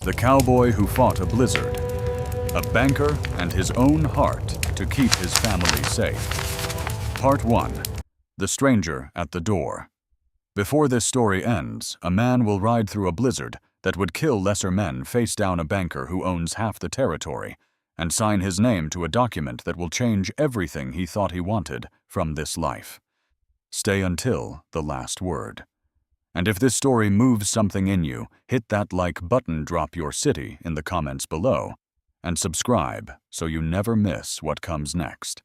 The Cowboy Who Fought a Blizzard. A Banker and His Own Heart to Keep His Family Safe. Part 1. The Stranger at the Door. Before this story ends, a man will ride through a blizzard that would kill lesser men, face down a banker who owns half the territory, and sign his name to a document that will change everything he thought he wanted from this life. Stay until the last word. And if this story moves something in you, hit that like button, drop your city in the comments below, and subscribe so you never miss what comes next.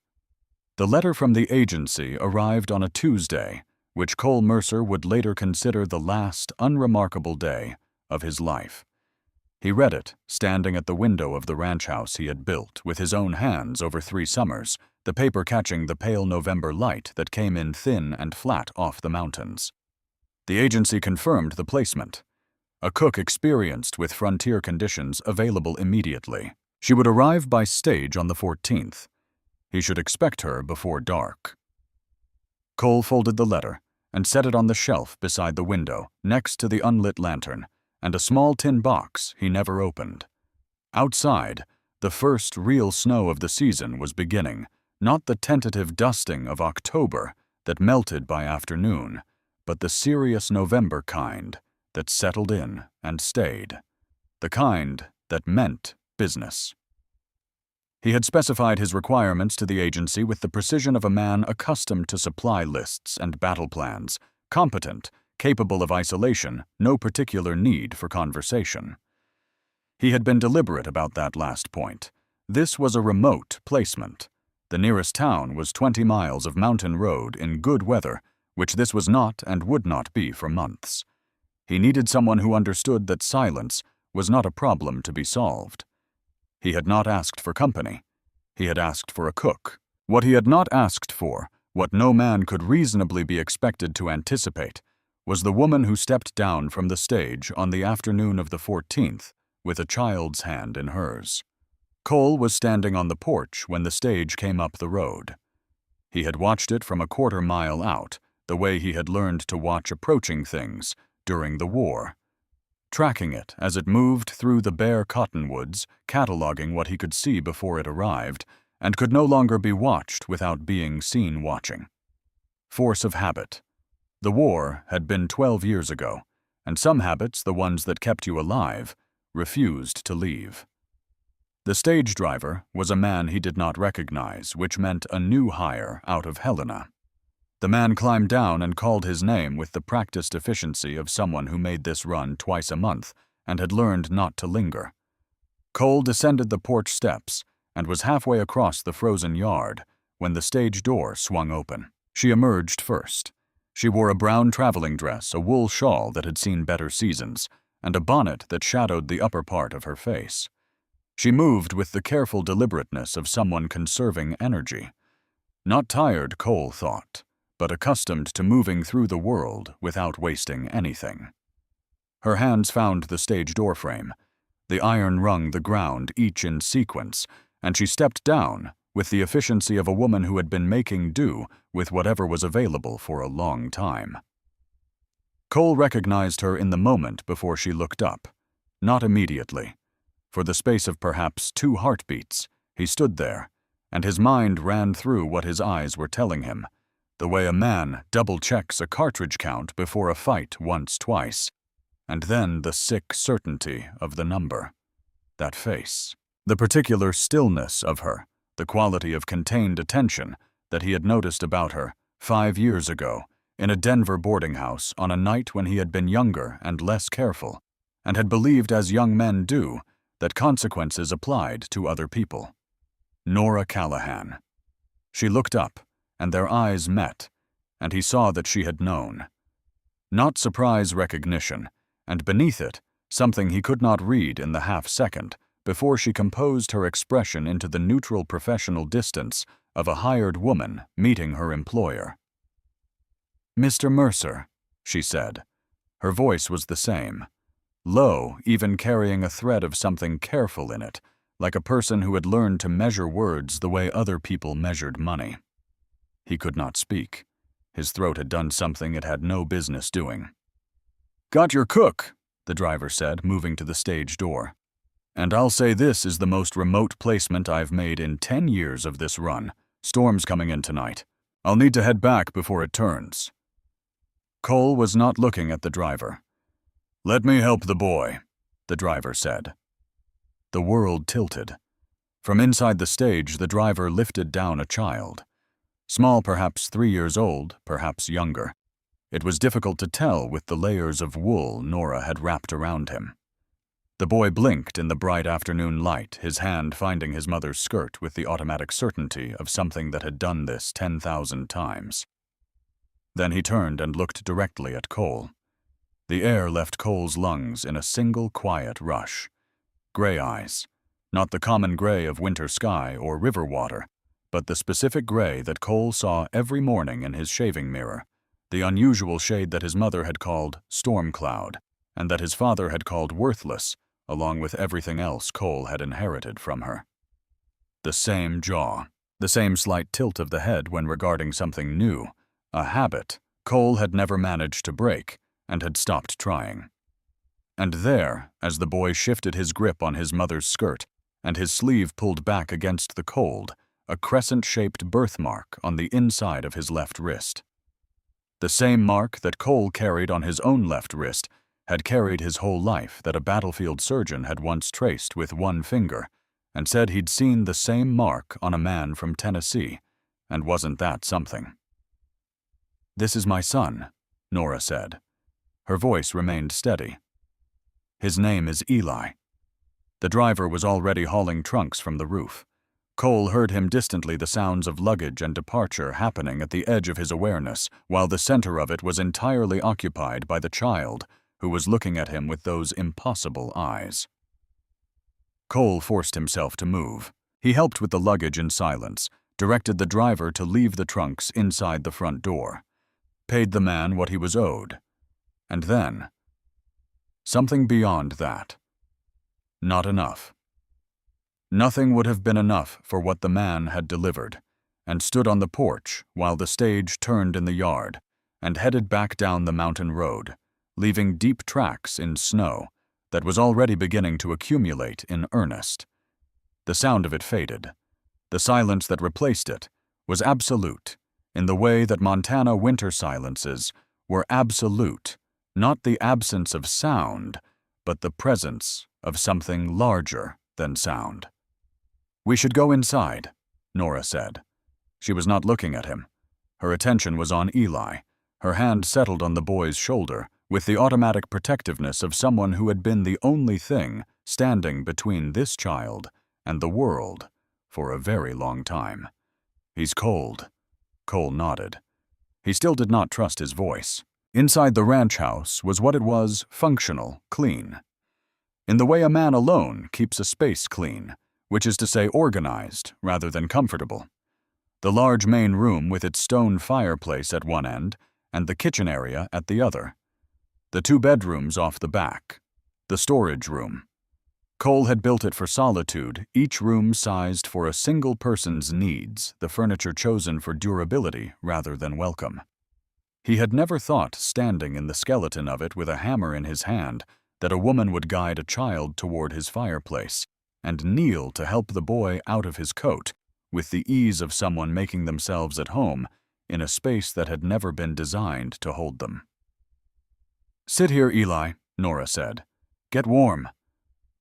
The letter from the agency arrived on a Tuesday, which Cole Mercer would later consider the last unremarkable day of his life. He read it, standing at the window of the ranch house he had built with his own hands over 3 summers, the paper catching the pale November light that came in thin and flat off the mountains. The agency confirmed the placement. A cook experienced with frontier conditions available immediately. She would arrive by stage on the 14th. He should expect her before dark. Cole folded the letter and set it on the shelf beside the window, next to the unlit lantern, and a small tin box he never opened. Outside, the first real snow of the season was beginning, not the tentative dusting of October that melted by afternoon, but the serious November kind that settled in and stayed, the kind that meant business. He had specified his requirements to the agency with the precision of a man accustomed to supply lists and battle plans, competent, capable of isolation, no particular need for conversation. He had been deliberate about that last point. This was a remote placement. The nearest town was 20 miles of mountain road in good weather, which this was not and would not be for months. He needed someone who understood that silence was not a problem to be solved. He had not asked for company. He had asked for a cook. What he had not asked for, what no man could reasonably be expected to anticipate, was the woman who stepped down from the stage on the afternoon of the 14th with a child's hand in hers. Cole was standing on the porch when the stage came up the road. He had watched it from a quarter-mile out, the way he had learned to watch approaching things during the war, tracking it as it moved through the bare cottonwoods, cataloging what he could see before it arrived, and could no longer be watched without being seen watching. Force of habit. The war had been 12 years ago, and some habits, the ones that kept you alive, refused to leave. The stage driver was a man he did not recognize, which meant a new hire out of Helena. The man climbed down and called his name with the practiced efficiency of someone who made this run twice a month and had learned not to linger. Cole descended the porch steps and was halfway across the frozen yard when the stage door swung open. She emerged first. She wore a brown traveling dress, a wool shawl that had seen better seasons, and a bonnet that shadowed the upper part of her face. She moved with the careful deliberateness of someone conserving energy. Not tired, Cole thought, but accustomed to moving through the world without wasting anything. Her hands found the stage doorframe. The iron rung the ground, each in sequence, and she stepped down with the efficiency of a woman who had been making do with whatever was available for a long time. Cole recognized her in the moment before she looked up. Not immediately. For the space of perhaps 2 heartbeats, he stood there, and his mind ran through what his eyes were telling him, the way a man double-checks a cartridge count before a fight once, twice, and then the sick certainty of the number. That face, the particular stillness of her, the quality of contained attention that he had noticed about her 5 years ago in a Denver boarding house on a night when he had been younger and less careful, and had believed, as young men do, that consequences applied to other people. Nora Callahan. She looked up, and their eyes met, and he saw that she had known. Not surprise recognition, and beneath it, something he could not read in the half-second before she composed her expression into the neutral professional distance of a hired woman meeting her employer. "Mr. Mercer," she said. Her voice was the same, low, even carrying a thread of something careful in it, like a person who had learned to measure words the way other people measured money. He could not speak. His throat had done something it had no business doing. "Got your cook," the driver said, moving to the stage door. "And I'll say this is the most remote placement I've made in 10 years of this run. Storm's coming in tonight. I'll need to head back before it turns." Cole was not looking at the driver. "Let me help the boy," the driver said. The world tilted. From inside the stage, the driver lifted down a child. Small, perhaps 3 years old, perhaps younger. It was difficult to tell with the layers of wool Nora had wrapped around him. The boy blinked in the bright afternoon light, his hand finding his mother's skirt with the automatic certainty of something that had done this 10,000 times. Then he turned and looked directly at Cole. The air left Cole's lungs in a single quiet rush. Gray eyes. Not the common gray of winter sky or river water, but the specific gray that Cole saw every morning in his shaving mirror, the unusual shade that his mother had called storm cloud, and that his father had called worthless, along with everything else Cole had inherited from her. The same jaw, the same slight tilt of the head when regarding something new, a habit Cole had never managed to break and had stopped trying. And there, as the boy shifted his grip on his mother's skirt and his sleeve pulled back against the cold, a crescent-shaped birthmark on the inside of his left wrist. The same mark that Cole carried on his own left wrist had carried his whole life, that a battlefield surgeon had once traced with one finger, and said he'd seen the same mark on a man from Tennessee, and wasn't that something? "This is my son," Nora said. Her voice remained steady. "His name is Eli." The driver was already hauling trunks from the roof. Cole heard him distantly, the sounds of luggage and departure happening at the edge of his awareness, while the center of it was entirely occupied by the child, who was looking at him with those impossible eyes. Cole forced himself to move. He helped with the luggage in silence, directed the driver to leave the trunks inside the front door, paid the man what he was owed, and then something beyond that. Not enough. Nothing would have been enough for what the man had delivered, and stood on the porch while the stage turned in the yard and headed back down the mountain road, leaving deep tracks in snow that was already beginning to accumulate in earnest. The sound of it faded. The silence that replaced it was absolute, in the way that Montana winter silences were absolute, not the absence of sound, but the presence of something larger than sound. "We should go inside," Nora said. She was not looking at him. Her attention was on Eli. Her hand settled on the boy's shoulder with the automatic protectiveness of someone who had been the only thing standing between this child and the world for a very long time. "He's cold." Cole nodded. He still did not trust his voice. Inside the ranch house was what it was: functional, clean. In the way a man alone keeps a space clean, which is to say organized rather than comfortable. The large main room with its stone fireplace at one end and the kitchen area at the other. The 2 bedrooms off the back. The storage room. Cole had built it for solitude, each room sized for a single person's needs, the furniture chosen for durability rather than welcome. He had never thought, standing in the skeleton of it with a hammer in his hand, that a woman would guide a child toward his fireplace and kneel to help the boy out of his coat with the ease of someone making themselves at home in a space that had never been designed to hold them. "Sit here, Eli," Nora said. "Get warm."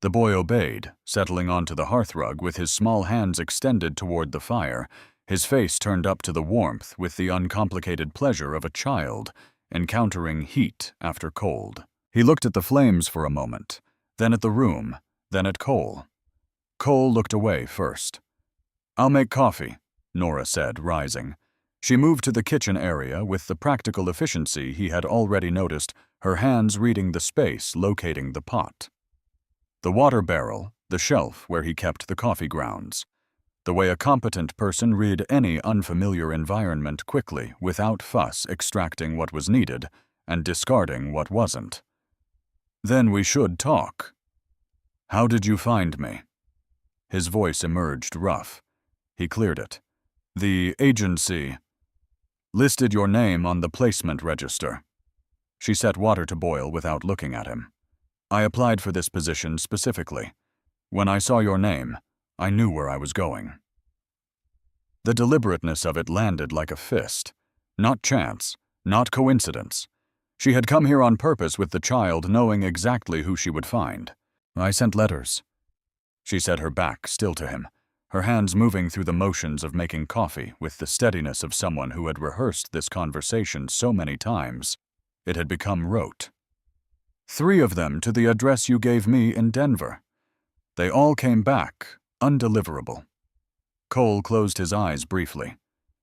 The boy obeyed, settling onto the hearthrug with his small hands extended toward the fire, his face turned up to the warmth with the uncomplicated pleasure of a child encountering heat after cold. He looked at the flames for a moment, then at the room, then at Cole. Cole looked away first. "I'll make coffee," Nora said, rising. She moved to the kitchen area with the practical efficiency he had already noticed, her hands reading the space locating the pot. The water barrel, the shelf where he kept the coffee grounds. The way a competent person read any unfamiliar environment quickly, without fuss, extracting what was needed and discarding what wasn't. "Then we should talk. How did you find me?" His voice emerged rough. He cleared it. "The agency listed your name on the placement register." She set water to boil without looking at him. I applied for this position specifically. When I saw your name, I knew where I was going." The deliberateness of it landed like a fist. Not chance, not coincidence. She had come here on purpose with the child, knowing exactly who she would find. "I sent letters." She set her back still to him, her hands moving through the motions of making coffee with the steadiness of someone who had rehearsed this conversation so many times it had become rote. "3 of them to the address you gave me in Denver. They all came back, undeliverable." Cole closed his eyes briefly.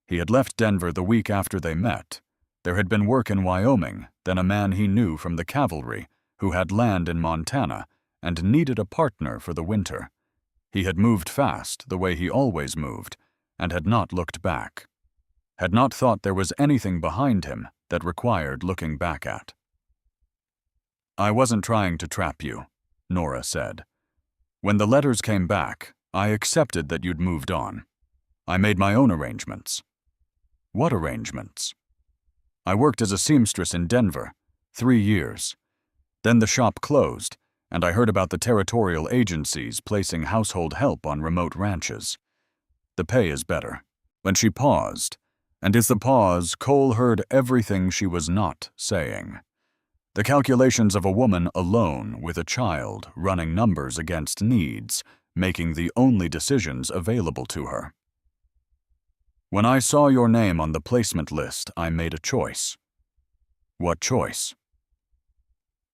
He had left Denver the week after they met. There had been work in Wyoming, then a man he knew from the cavalry who had land in Montana and needed a partner for the winter. He had moved fast, the way he always moved, and had not looked back. Had not thought there was anything behind him that required looking back at. "I wasn't trying to trap you," Nora said. "When the letters came back, I accepted that you'd moved on. I made my own arrangements." "What arrangements?" "I worked as a seamstress in Denver, 3 years. Then the shop closed, and I heard about the territorial agencies placing household help on remote ranches. The pay is better." When she paused, and in the pause Cole heard everything she was not saying. The calculations of a woman alone with a child, running numbers against needs, making the only decisions available to her. "When I saw your name on the placement list, I made a choice." "What choice?"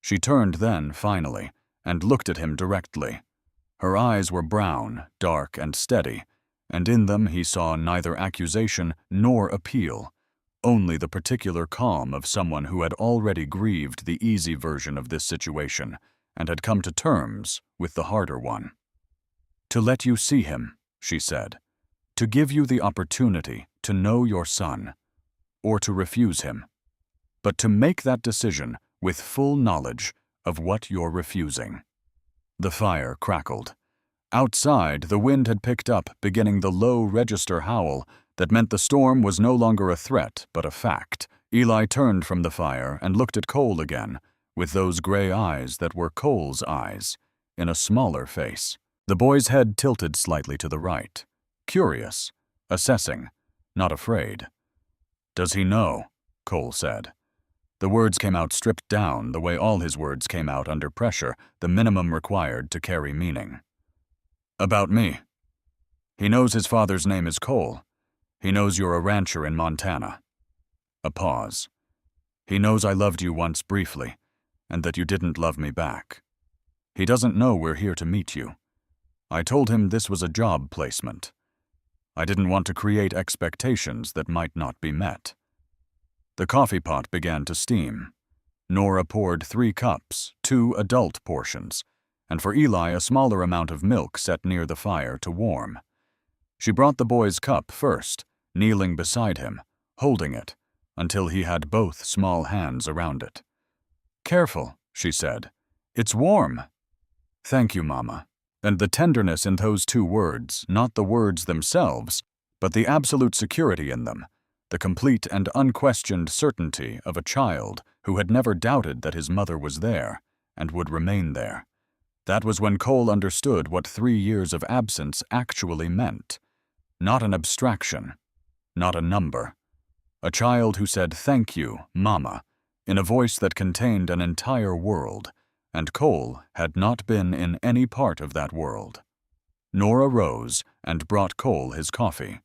She turned then, finally, and looked at him directly. Her eyes were brown, dark, and steady, and in them he saw neither accusation nor appeal, only the particular calm of someone who had already grieved the easy version of this situation and had come to terms with the harder one. "To let you see him," she said. "To give you the opportunity to know your son, or to refuse him. But to make that decision with full knowledge of what you're refusing." The fire crackled. Outside, the wind had picked up, beginning the low register howl that meant the storm was no longer a threat but a fact. Eli turned from the fire and looked at Cole again, with those gray eyes that were Cole's eyes, in a smaller face. The boy's head tilted slightly to the right. Curious, assessing, not afraid. "Does he know?" Cole said. The words came out stripped down the way all his words came out under pressure, the minimum required to carry meaning. "About me. He knows his father's name is Cole. He knows you're a rancher in Montana." A pause. "He knows I loved you once briefly, and that you didn't love me back. He doesn't know we're here to meet you. I told him this was a job placement. I didn't want to create expectations that might not be met." The coffee pot began to steam. Nora poured 3 cups, 2 adult portions, and for Eli a smaller amount of milk set near the fire to warm. She brought the boy's cup first, kneeling beside him, holding it, until he had both small hands around it. "Careful," she said. "It's warm." "Thank you, Mama." And the tenderness in those 2 words, not the words themselves, but the absolute security in them, the complete and unquestioned certainty of a child who had never doubted that his mother was there and would remain there. That was when Cole understood what 3 years of absence actually meant. Not an abstraction, not a number. A child who said, "Thank you, Mama," in a voice that contained an entire world, and Cole had not been in any part of that world. Nora rose and brought Cole his coffee.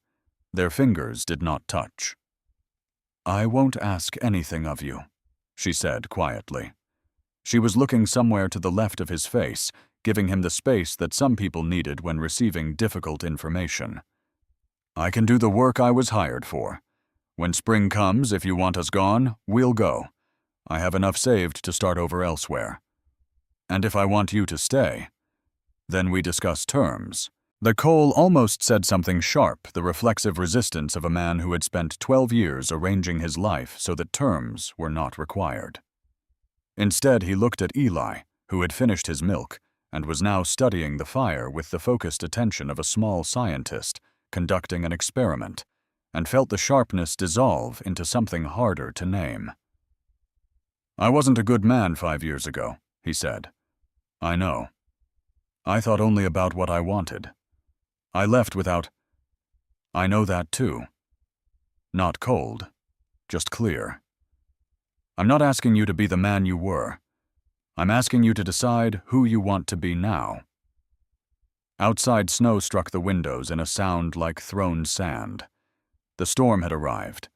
Their fingers did not touch. "I won't ask anything of you," she said quietly. She was looking somewhere to the left of his face, giving him the space that some people needed when receiving difficult information. "I can do the work I was hired for. When spring comes, if you want us gone, we'll go. I have enough saved to start over elsewhere. And if I want you to stay, then we discuss terms." The Cole almost said something sharp, the reflexive resistance of a man who had spent 12 years arranging his life so that terms were not required. Instead, he looked at Eli, who had finished his milk and was now studying the fire with the focused attention of a small scientist conducting an experiment, and felt the sharpness dissolve into something harder to name. "I wasn't a good man 5 years ago," he said. I know. I thought only about what I wanted. I left without... I know that too. Not cold, just clear. I'm not asking you to be the man you were. I'm asking you to decide who you want to be now. Outside, snow struck the windows in a sound like thrown sand. The storm had arrived.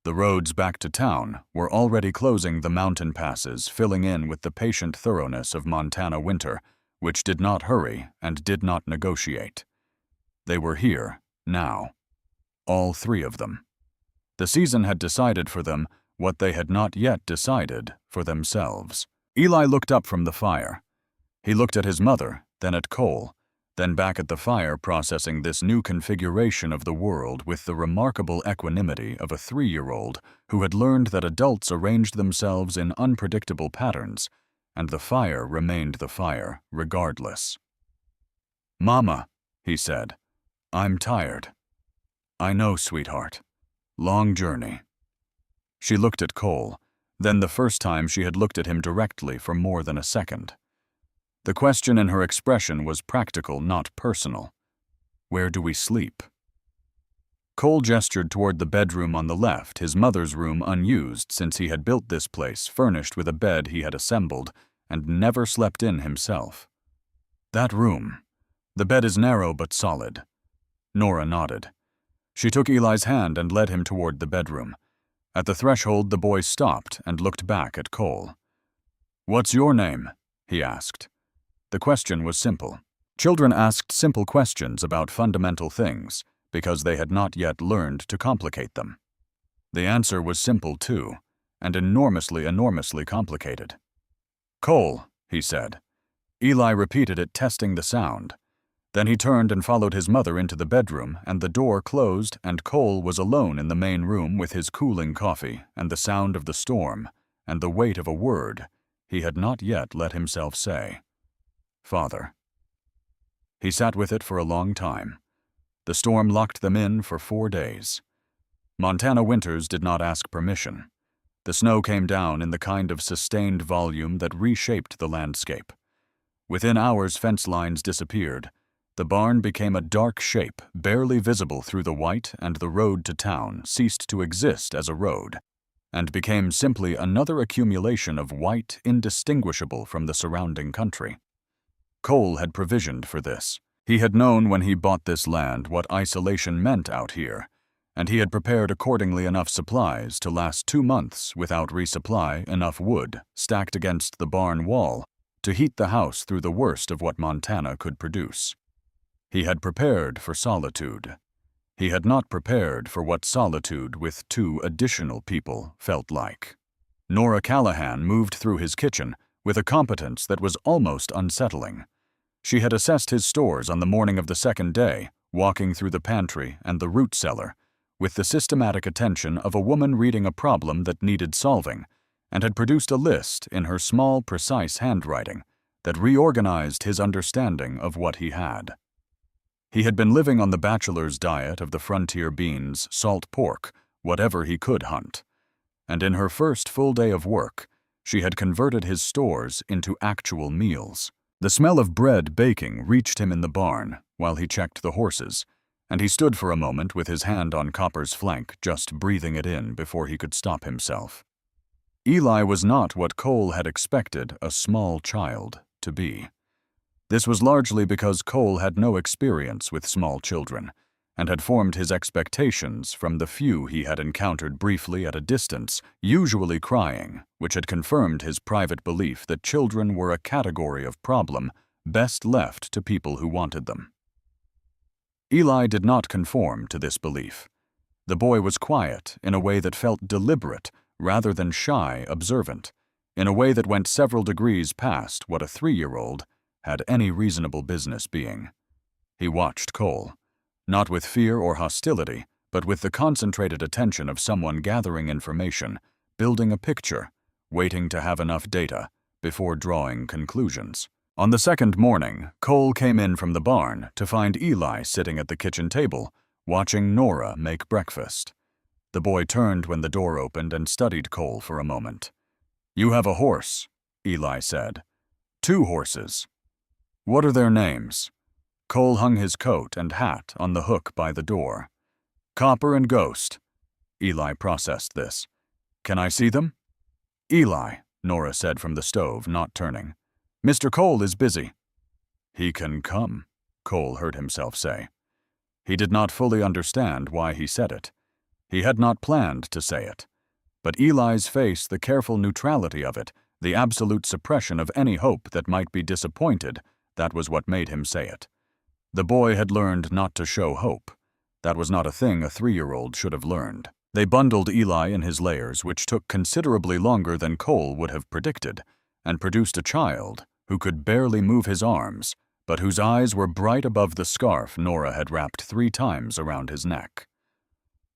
The roads back to town were already closing the mountain passes, filling in with the patient thoroughness of Montana winter, which did not hurry and did not negotiate. They were here, now. All three of them. The season had decided for them what they had not yet decided for themselves. Eli looked up from the fire. He looked at his mother, then at Cole, then back at the fire, processing this new configuration of the world with the remarkable equanimity of a 3-year-old who had learned that adults arranged themselves in unpredictable patterns, and the fire remained the fire, regardless. "Mama," he said, "I'm tired." "I know, sweetheart. Long journey." She looked at Cole, then the first time she had looked at him directly for more than a second. The question in her expression was practical, not personal. "Where do we sleep?" Cole gestured toward the bedroom on the left, his mother's room unused since he had built this place furnished with a bed he had assembled and never slept in himself. "That room. The bed is narrow but solid." Nora nodded. She took Eli's hand and led him toward the bedroom. At the threshold, the boy stopped and looked back at Cole. "What's your name?" he asked. The question was simple. Children asked simple questions about fundamental things because they had not yet learned to complicate them. The answer was simple too, and enormously complicated. "Cole," he said. Eli repeated it, testing the sound. Then he turned and followed his mother into the bedroom, and the door closed, and Cole was alone in the main room with his cooling coffee and the sound of the storm and the weight of a word he had not yet let himself say. "Father." He sat with it for a long time. The storm locked them in for 4 days. Montana winters did not ask permission. The snow came down in the kind of sustained volume that reshaped the landscape. Within hours, fence lines disappeared. The barn became a dark shape, barely visible through the white, and the road to town ceased to exist as a road, and became simply another accumulation of white indistinguishable from the surrounding country. Cole had provisioned for this. He had known when he bought this land what isolation meant out here, and he had prepared accordingly enough supplies to last 2 months without resupply, enough wood, stacked against the barn wall, to heat the house through the worst of what Montana could produce. He had prepared for solitude. He had not prepared for what solitude with 2 additional people felt like. Nora Callahan moved through his kitchen with a competence that was almost unsettling. She had assessed his stores on the morning of the 2nd day, walking through the pantry and the root cellar, with the systematic attention of a woman reading a problem that needed solving, and had produced a list in her small, precise handwriting that reorganized his understanding of what he had. He had been living on the bachelor's diet of the frontier beans, salt pork, whatever he could hunt. And in her first full day of work, she had converted his stores into actual meals. The smell of bread baking reached him in the barn while he checked the horses, and he stood for a moment with his hand on Copper's flank, just breathing it in before he could stop himself. Eli was not what Cole had expected a small child to be. This was largely because Cole had no experience with small children, and had formed his expectations from the few he had encountered briefly at a distance, usually crying, which had confirmed his private belief that children were a category of problem best left to people who wanted them. Eli did not conform to this belief. The boy was quiet in a way that felt deliberate rather than shy, observant, in a way that went several degrees past what a 3-year-old had any reasonable business being. He watched Cole, not with fear or hostility, but with the concentrated attention of someone gathering information, building a picture, waiting to have enough data before drawing conclusions. On the 2nd morning, Cole came in from the barn to find Eli sitting at the kitchen table, watching Nora make breakfast. The boy turned when the door opened and studied Cole for a moment. "You have a horse," Eli said. "2 horses," What are their names? Cole hung his coat and hat on the hook by the door. Copper and Ghost. Eli processed this. Can I see them? Eli, Nora said from the stove, not turning. Mr. Cole is busy. He can come, Cole heard himself say. He did not fully understand why he said it. He had not planned to say it. But Eli's face, the careful neutrality of it, the absolute suppression of any hope that might be disappointed, that was what made him say it. The boy had learned not to show hope. That was not a thing a 3-year-old should have learned. They bundled Eli in his layers, which took considerably longer than Cole would have predicted, and produced a child who could barely move his arms, but whose eyes were bright above the scarf Nora had wrapped 3 times around his neck.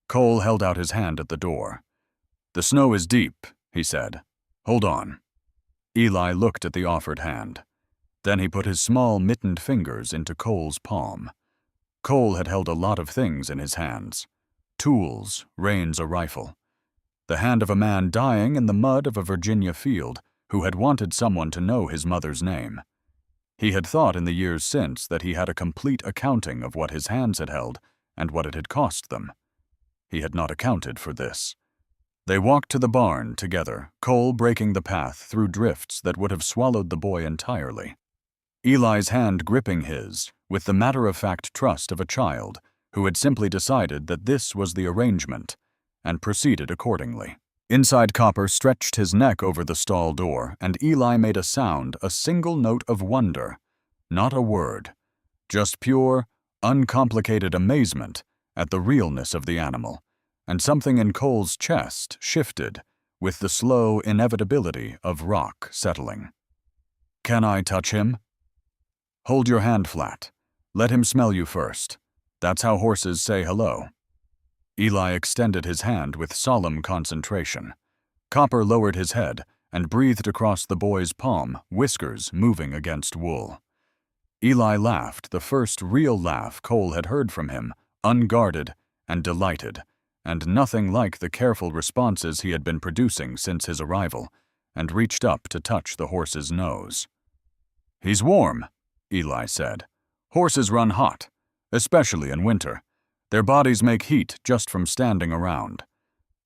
Cole held out his hand at the door. The snow is deep, he said. Hold on. Eli looked at the offered hand. Then he put his small mittened fingers into Cole's palm. Cole had held a lot of things in his hands. Tools, reins, a rifle. The hand of a man dying in the mud of a Virginia field who had wanted someone to know his mother's name. He had thought in the years since that he had a complete accounting of what his hands had held and what it had cost them. He had not accounted for this. They walked to the barn together, Cole breaking the path through drifts that would have swallowed the boy entirely. Eli's hand gripping his, with the matter-of-fact trust of a child who had simply decided that this was the arrangement, and proceeded accordingly. Inside Copper stretched his neck over the stall door, and Eli made a sound, a single note of wonder. Not a word. Just pure, uncomplicated amazement at the realness of the animal, and something in Cole's chest shifted with the slow inevitability of rock settling. Can I touch him? Hold your hand flat. Let him smell you first. That's how horses say hello. Eli extended his hand with solemn concentration. Copper lowered his head and breathed across the boy's palm, whiskers moving against wool. Eli laughed, the first real laugh Cole had heard from him, unguarded and delighted, and nothing like the careful responses he had been producing since his arrival, and reached up to touch the horse's nose. He's warm, Eli said. Horses run hot, especially in winter. Their bodies make heat just from standing around.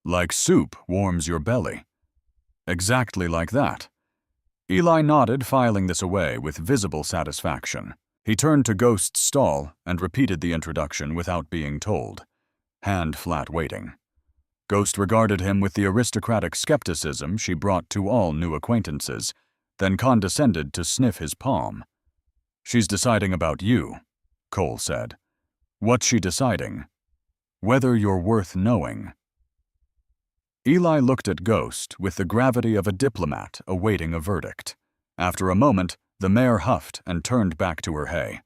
Like soup warms your belly. Exactly like that. Eli nodded, filing this away with visible satisfaction. He turned to Ghost's stall and repeated the introduction without being told, hand flat waiting. Ghost regarded him with the aristocratic skepticism she brought to all new acquaintances, then condescended to sniff his palm. She's deciding about you, Cole said. What's she deciding? Whether you're worth knowing. Eli looked at Ghost with the gravity of a diplomat awaiting a verdict. After a moment, the mare huffed and turned back to her hay.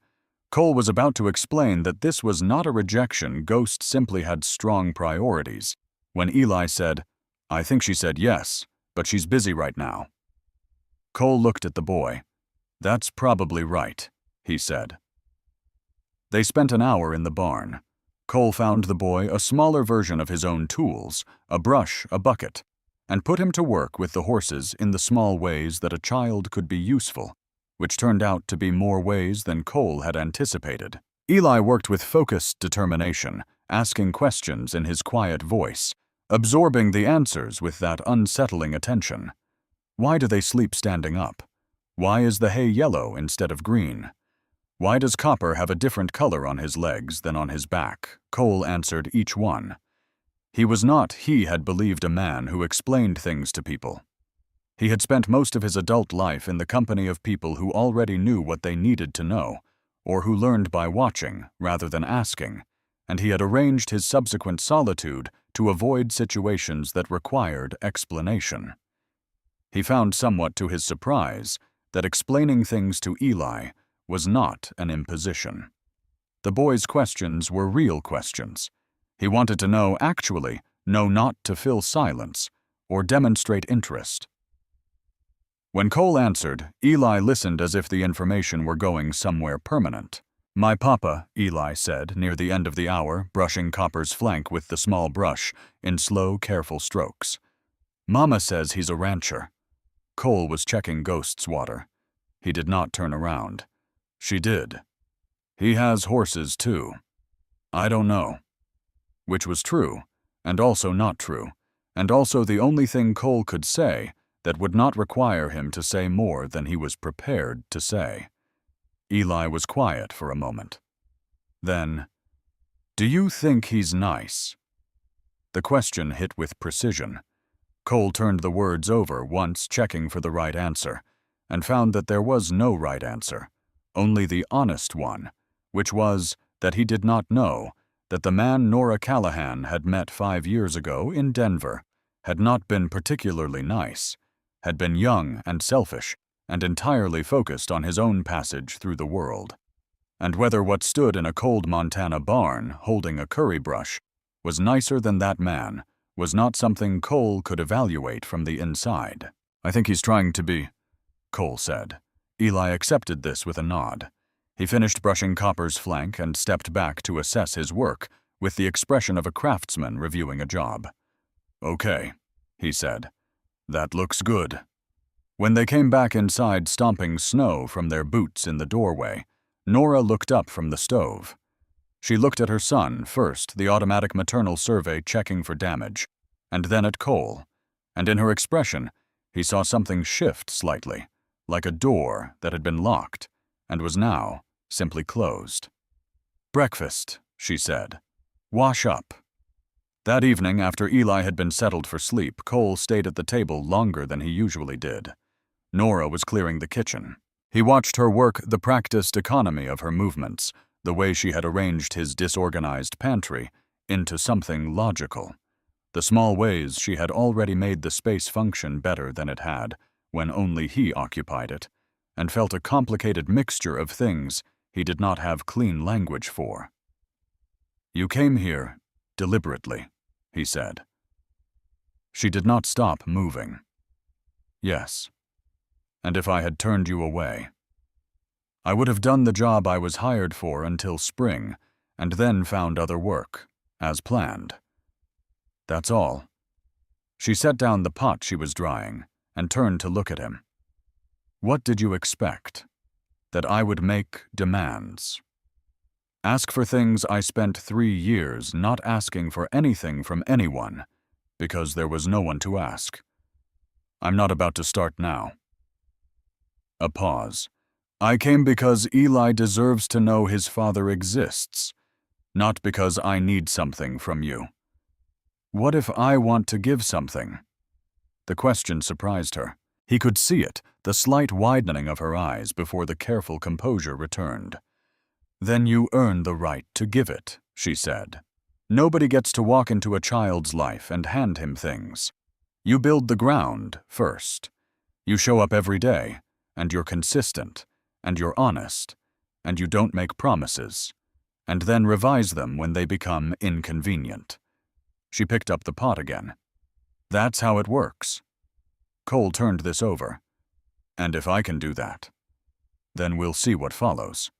Cole was about to explain that this was not a rejection, Ghost simply had strong priorities, when Eli said, I think she said yes, but she's busy right now. Cole looked at the boy. That's probably right, he said. They spent an hour in the barn. Cole found the boy a smaller version of his own tools, a brush, a bucket, and put him to work with the horses in the small ways that a child could be useful, which turned out to be more ways than Cole had anticipated. Eli worked with focused determination, asking questions in his quiet voice, absorbing the answers with that unsettling attention. Why do they sleep standing up? Why is the hay yellow instead of green? Why does Copper have a different color on his legs than on his back? Cole answered each one. He had believed a man who explained things to people. He had spent most of his adult life in the company of people who already knew what they needed to know, or who learned by watching rather than asking, and he had arranged his subsequent solitude to avoid situations that required explanation. He found somewhat to his surprise that explaining things to Eli was not an imposition. The boy's questions were real questions. He wanted to know actually, not to fill silence or demonstrate interest. When Cole answered, Eli listened as if the information were going somewhere permanent. My papa, Eli said near the end of the hour, brushing Copper's flank with the small brush in slow, careful strokes. Mama says he's a rancher. Cole was checking Ghost's water. He did not turn around. She did. He has horses, too. I don't know. Which was true, and also not true, and also the only thing Cole could say that would not require him to say more than he was prepared to say. Eli was quiet for a moment. Then, "Do you think he's nice?" The question hit with precision. Cole turned the words over once, checking for the right answer, and found that there was no right answer, only the honest one, which was that he did not know that the man Nora Callahan had met 5 years ago in Denver had not been particularly nice, had been young and selfish, and entirely focused on his own passage through the world. And whether what stood in a cold Montana barn, holding a curry brush, was nicer than that man, was not something Cole could evaluate from the inside. "I think he's trying to be," Cole said. Eli accepted this with a nod. He finished brushing Copper's flank and stepped back to assess his work with the expression of a craftsman reviewing a job. "Okay," he said. "That looks good." When they came back inside stomping snow from their boots in the doorway, Nora looked up from the stove. She looked at her son first, the automatic maternal survey checking for damage, and then at Cole, and in her expression he saw something shift slightly, like a door that had been locked and was now simply closed. "Breakfast," she said. "Wash up." That evening, after Eli had been settled for sleep, Cole stayed at the table longer than he usually did. Nora was clearing the kitchen. He watched her work the practiced economy of her movements, the way she had arranged his disorganized pantry, into something logical. The small ways she had already made the space function better than it had when only he occupied it, and felt a complicated mixture of things he did not have clean language for. "You came here deliberately," he said. She did not stop moving. "Yes. And if I had turned you away, I would have done the job I was hired for until spring, and then found other work, as planned. That's all." She set down the pot she was drying and turned to look at him. "What did you expect? That I would make demands? Ask for things I spent 3 years not asking for anything from anyone, because there was no one to ask. I'm not about to start now." A pause. "I came because Eli deserves to know his father exists, not because I need something from you." "What if I want to give something?" The question surprised her. He could see it, the slight widening of her eyes before the careful composure returned. "Then you earn the right to give it," she said. "Nobody gets to walk into a child's life and hand him things. You build the ground first. You show up every day, and you're consistent, and you're honest, and you don't make promises, and then revise them when they become inconvenient." She picked up the pot again. "That's how it works." Cole turned this over. "And if I can do that, then we'll see what follows."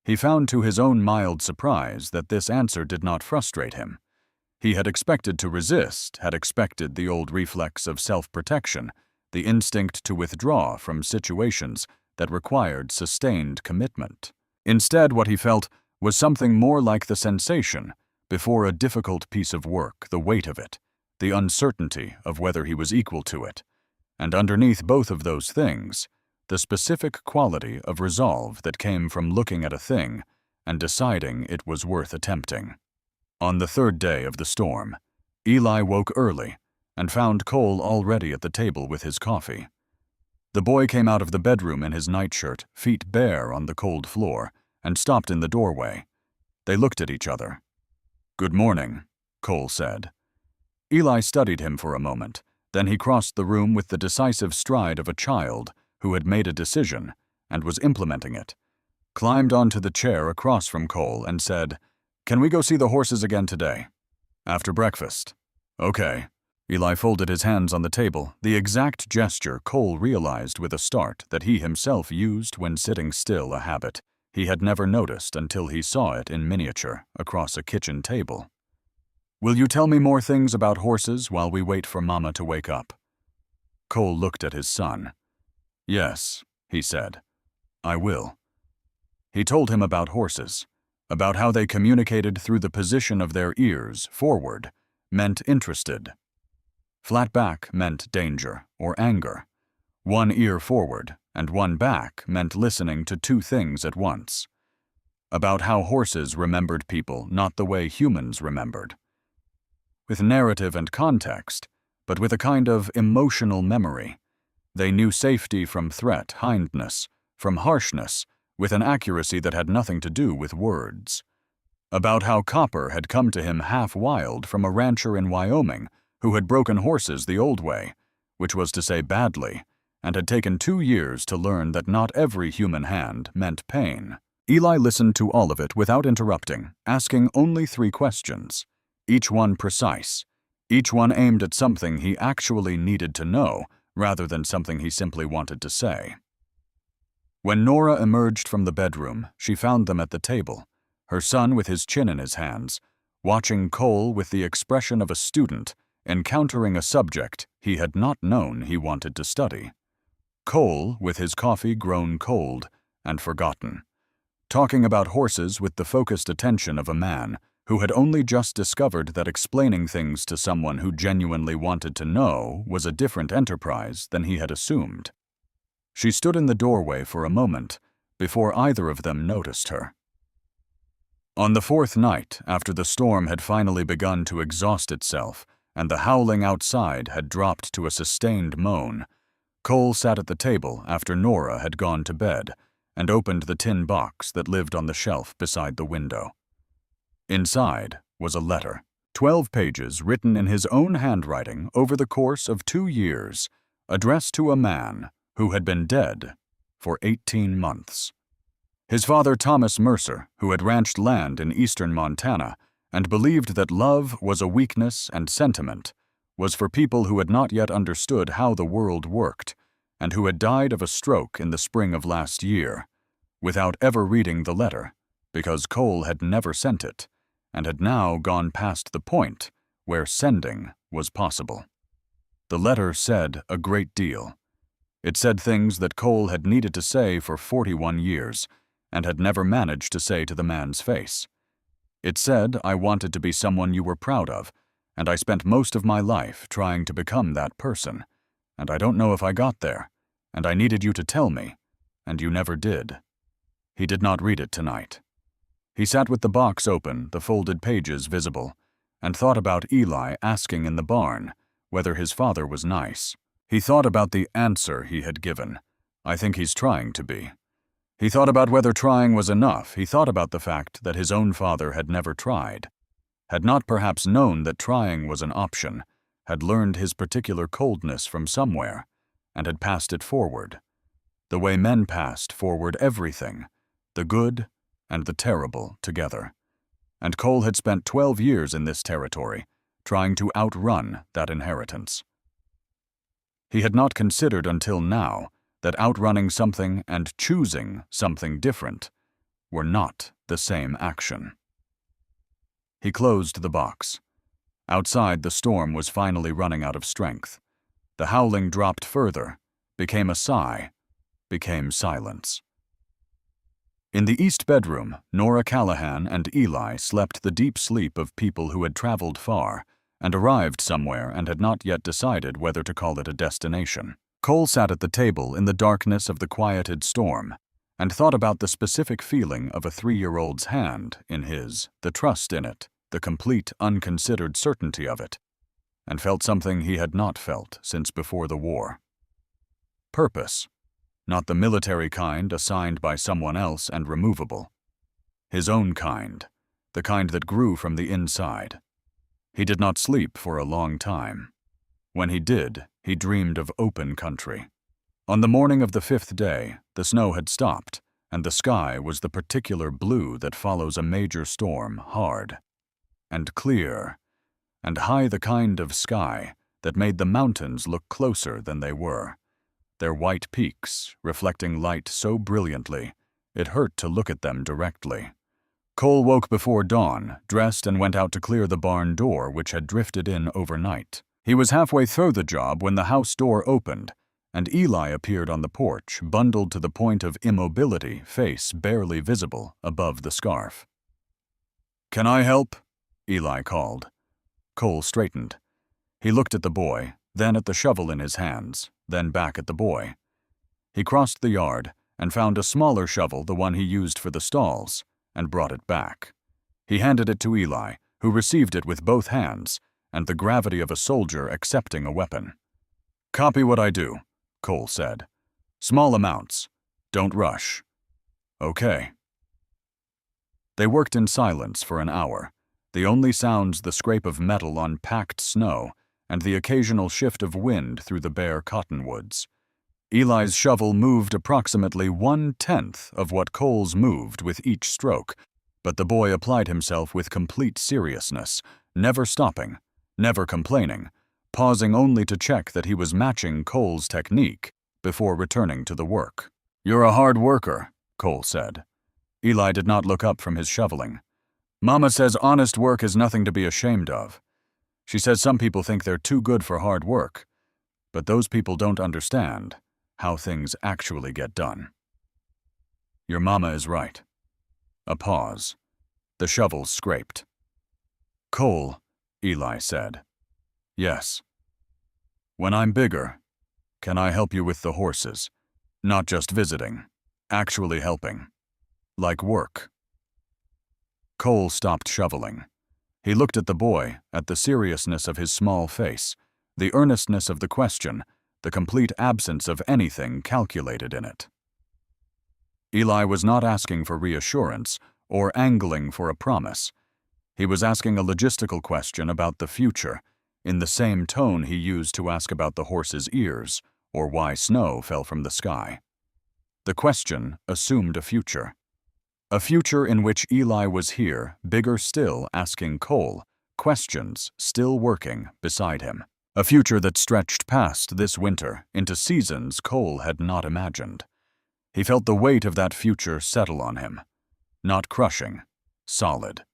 He found to his own mild surprise that this answer did not frustrate him. He had expected to resist, had expected the old reflex of self-protection, the instinct to withdraw from situations that required sustained commitment. Instead, what he felt was something more like the sensation, before a difficult piece of work, the weight of it, the uncertainty of whether he was equal to it, and underneath both of those things, the specific quality of resolve that came from looking at a thing and deciding it was worth attempting. On the 3rd day of the storm, Eli woke early and found Cole already at the table with his coffee. The boy came out of the bedroom in his nightshirt, feet bare on the cold floor, and stopped in the doorway. They looked at each other. "Good morning," Cole said. Eli studied him for a moment, then he crossed the room with the decisive stride of a child who had made a decision and was implementing it, climbed onto the chair across from Cole and said, "Can we go see the horses again today?" "After breakfast." "Okay." Eli folded his hands on the table, the exact gesture Cole realized with a start that he himself used when sitting still, a habit he had never noticed until he saw it in miniature across a kitchen table. "Will you tell me more things about horses while we wait for Mama to wake up?" Cole looked at his son. "Yes," he said. "I will." He told him about horses, about how they communicated through the position of their ears forward, meant interested. Flat back meant danger or anger. One ear forward and one back meant listening to two things at once. About how horses remembered people not the way humans remembered. With narrative and context, but with a kind of emotional memory. They knew safety from threat, kindness, from harshness, with an accuracy that had nothing to do with words. About how Copper had come to him half wild from a rancher in Wyoming who had broken horses the old way, which was to say badly, and had taken 2 years to learn that not every human hand meant pain. Eli listened to all of it without interrupting, asking only 3 questions, each one precise, each one aimed at something he actually needed to know rather than something he simply wanted to say. When Nora emerged from the bedroom, she found them at the table, her son with his chin in his hands, watching Cole with the expression of a student encountering a subject he had not known he wanted to study. Cole with his coffee grown cold and forgotten, talking about horses with the focused attention of a man who had only just discovered that explaining things to someone who genuinely wanted to know was a different enterprise than he had assumed. She stood in the doorway for a moment before either of them noticed her. On the 4th night, after the storm had finally begun to exhaust itself and the howling outside had dropped to a sustained moan, Cole sat at the table after Nora had gone to bed and opened the tin box that lived on the shelf beside the window. Inside was a letter, 12 pages written in his own handwriting over the course of 2 years, addressed to a man who had been dead for 18 months. His father, Thomas Mercer, who had ranched land in eastern Montana and believed that love was a weakness and sentiment, was for people who had not yet understood how the world worked and who had died of a stroke in the spring of last year, without ever reading the letter, because Cole had never sent it, and had now gone past the point where sending was possible. The letter said a great deal. It said things that Cole had needed to say for 41 years, and had never managed to say to the man's face. It said, "I wanted to be someone you were proud of, and I spent most of my life trying to become that person, and I don't know if I got there, and I needed you to tell me, and you never did." He did not read it tonight. He sat with the box open, the folded pages visible, and thought about Eli asking in the barn whether his father was nice. He thought about the answer he had given. "I think he's trying to be." He thought about whether trying was enough. He thought about the fact that his own father had never tried, had not perhaps known that trying was an option, had learned his particular coldness from somewhere, and had passed it forward. The way men passed forward everything, the good and the terrible together. And Cole had spent 12 years in this territory, trying to outrun that inheritance. He had not considered until now that outrunning something and choosing something different were not the same action. He closed the box. Outside, the storm was finally running out of strength. The howling dropped further, became a sigh, became silence. In the east bedroom, Nora Callahan and Eli slept the deep sleep of people who had traveled far and arrived somewhere and had not yet decided whether to call it a destination. Cole sat at the table in the darkness of the quieted storm and thought about the specific feeling of a 3-year-old's hand in his, the trust in it, the complete, unconsidered certainty of it, and felt something he had not felt since before the war. Purpose. Not the military kind assigned by someone else and removable. His own kind, the kind that grew from the inside. He did not sleep for a long time. When he did, he dreamed of open country. On the morning of the 5th day, the snow had stopped, and the sky was the particular blue that follows a major storm, hard and clear, and high, the kind of sky that made the mountains look closer than they were, their white peaks reflecting light so brilliantly it hurt to look at them directly. Cole woke before dawn, dressed, and went out to clear the barn door which had drifted in overnight. He was halfway through the job when the house door opened, and Eli appeared on the porch, bundled to the point of immobility, face barely visible above the scarf. "Can I help?" Eli called. Cole straightened. He looked at the boy, then at the shovel in his hands, then back at the boy. He crossed the yard and found a smaller shovel, the one he used for the stalls, and brought it back. He handed it to Eli, who received it with both hands, and the gravity of a soldier accepting a weapon. "Copy what I do," Cole said. "Small amounts. Don't rush." "Okay." They worked in silence for an hour, the only sounds the scrape of metal on packed snow and the occasional shift of wind through the bare cottonwoods. Eli's shovel moved approximately 1/10 of what Cole's moved with each stroke, but the boy applied himself with complete seriousness, never stopping, never complaining, pausing only to check that he was matching Cole's technique before returning to the work. "You're a hard worker," Cole said. Eli did not look up from his shoveling. "Mama says honest work is nothing to be ashamed of. She says some people think they're too good for hard work, but those people don't understand how things actually get done." "Your mama is right." A pause. The shovels scraped. "Cole," Eli said. "Yes." "When I'm bigger, can I help you with the horses? Not just visiting, actually helping. Like work." Cole stopped shoveling. He looked at the boy, at the seriousness of his small face, the earnestness of the question, the complete absence of anything calculated in it. Eli was not asking for reassurance or angling for a promise. He was asking a logistical question about the future, in the same tone he used to ask about the horse's ears or why snow fell from the sky. The question assumed a future in which Eli was here, bigger still, asking Cole questions, still working beside him. A future that stretched past this winter into seasons Cole had not imagined. He felt the weight of that future settle on him. Not crushing, solid.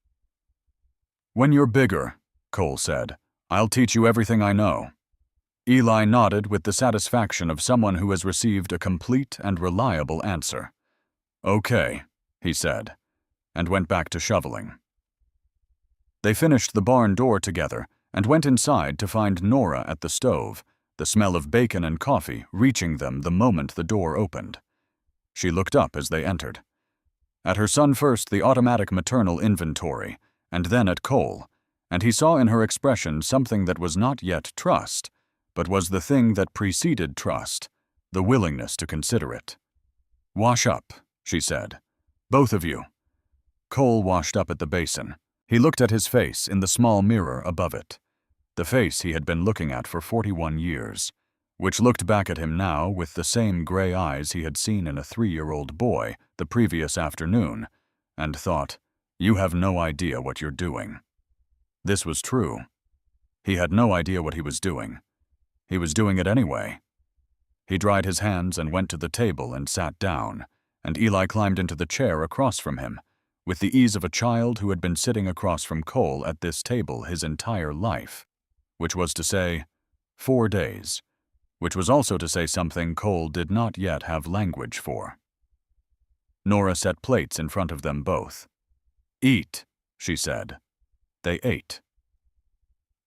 "When you're bigger," Cole said, "I'll teach you everything I know." Eli nodded with the satisfaction of someone who has received a complete and reliable answer. "Okay," he said, and went back to shoveling. They finished the barn door together and went inside to find Nora at the stove, the smell of bacon and coffee reaching them the moment the door opened. She looked up as they entered. At her son first the automatic maternal inventory, and then at Cole, and he saw in her expression something that was not yet trust, but was the thing that preceded trust, the willingness to consider it. "Wash up," she said. "Both of you." Cole washed up at the basin. He looked at his face in the small mirror above it, the face he had been looking at for 41 years, which looked back at him now with the same gray eyes he had seen in a 3-year-old boy the previous afternoon, and thought, "You have no idea what you're doing." This was true. He had no idea what he was doing. He was doing it anyway. He dried his hands and went to the table and sat down, and Eli climbed into the chair across from him, with the ease of a child who had been sitting across from Cole at this table his entire life, which was to say, 4 days, which was also to say something Cole did not yet have language for. Nora set plates in front of them both. "Eat," she said. They ate.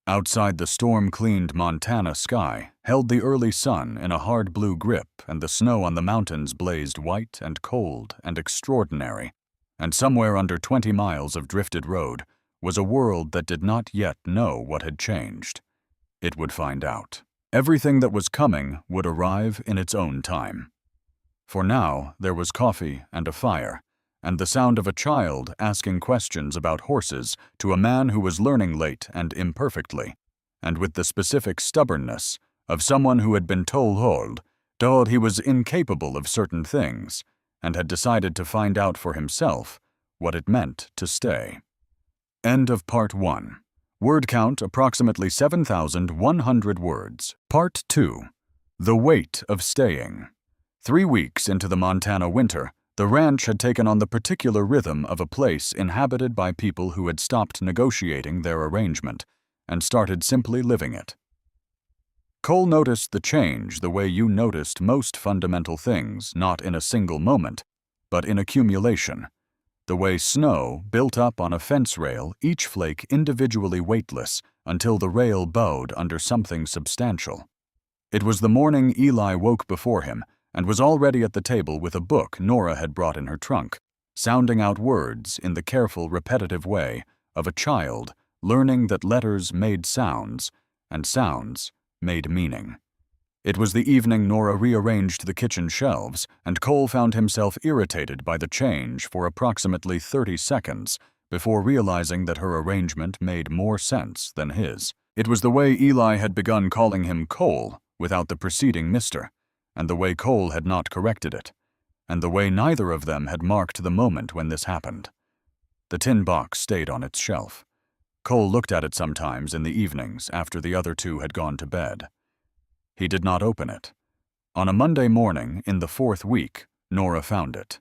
Outside, the storm-cleaned Montana sky held the early sun in a hard blue grip, and the snow on the mountains blazed white and cold and extraordinary, and somewhere under 20 miles of drifted road was a world that did not yet know what had changed. It would find out. Everything that was coming would arrive in its own time. For now, there was coffee and a fire, and the sound of a child asking questions about horses to a man who was learning late and imperfectly, and with the specific stubbornness of someone who had been told he was incapable of certain things, and had decided to find out for himself what it meant to stay. End of Part 1. Word count approximately 7,100 words. Part 2. The Weight of Staying. 3 weeks into the Montana winter, the ranch had taken on the particular rhythm of a place inhabited by people who had stopped negotiating their arrangement and started simply living it. Cole noticed the change the way you noticed most fundamental things, not in a single moment, but in accumulation. The way snow built up on a fence rail, each flake individually weightless, until the rail bowed under something substantial. It was the morning Eli woke before him and was already at the table with a book Nora had brought in her trunk, sounding out words in the careful, repetitive way of a child learning that letters made sounds and sounds made meaning. It was the evening Nora rearranged the kitchen shelves, and Cole found himself irritated by the change for approximately 30 seconds before realizing that her arrangement made more sense than his. It was the way Eli had begun calling him Cole without the preceding Mr., and the way Cole had not corrected it, and the way neither of them had marked the moment when this happened. The tin box stayed on its shelf. Cole looked at it sometimes in the evenings after the other two had gone to bed. He did not open it. On a Monday morning in the 4th week, Nora found it.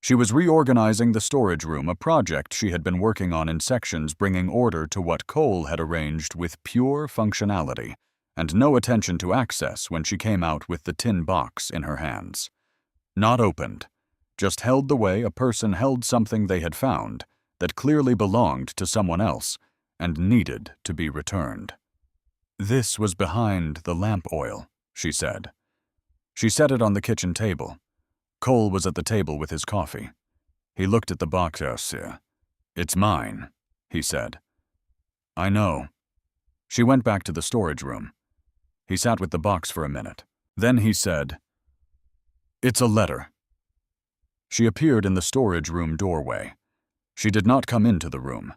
She was reorganizing the storage room, a project she had been working on in sections, bringing order to what Cole had arranged with pure functionality and no attention to access when she came out with the tin box in her hands. Not opened, just held the way a person held something they had found that clearly belonged to someone else and needed to be returned. "This was behind the lamp oil," she said. She set it on the kitchen table. Cole was at the table with his coffee. He looked at the box. "It's mine," he said. "I know." She went back to the storage room. He sat with the box for a minute. Then he said, "It's a letter." She appeared in the storage room doorway. She did not come into the room.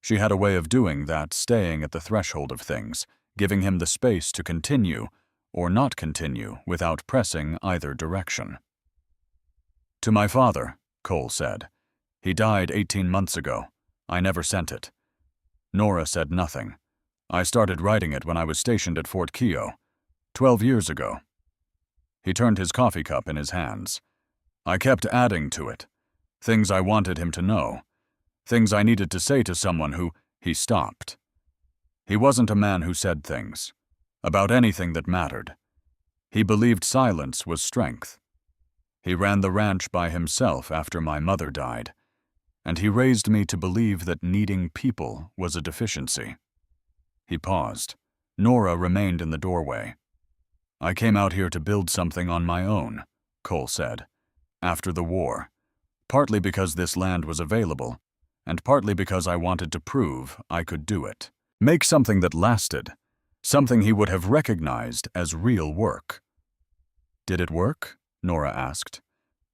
She had a way of doing that, staying at the threshold of things, giving him the space to continue or not continue without pressing either direction. "To my father," Cole said. "He died 18 months ago. I never sent it." Nora said nothing. "I started writing it when I was stationed at Fort Keogh, 12 years ago." He turned his coffee cup in his hands. "I kept adding to it. Things I wanted him to know. Things I needed to say to someone who..." He stopped. He wasn't a man who said things about anything that mattered. He believed silence was strength. He ran the ranch by himself after my mother died, and he raised me to believe that needing people was a deficiency. He paused. Nora remained in the doorway. "I came out here to build something on my own," Cole said, "after the war, partly because this land was available, and partly because I wanted to prove I could do it. Make something that lasted, something he would have recognized as real work." "Did it work?" Nora asked.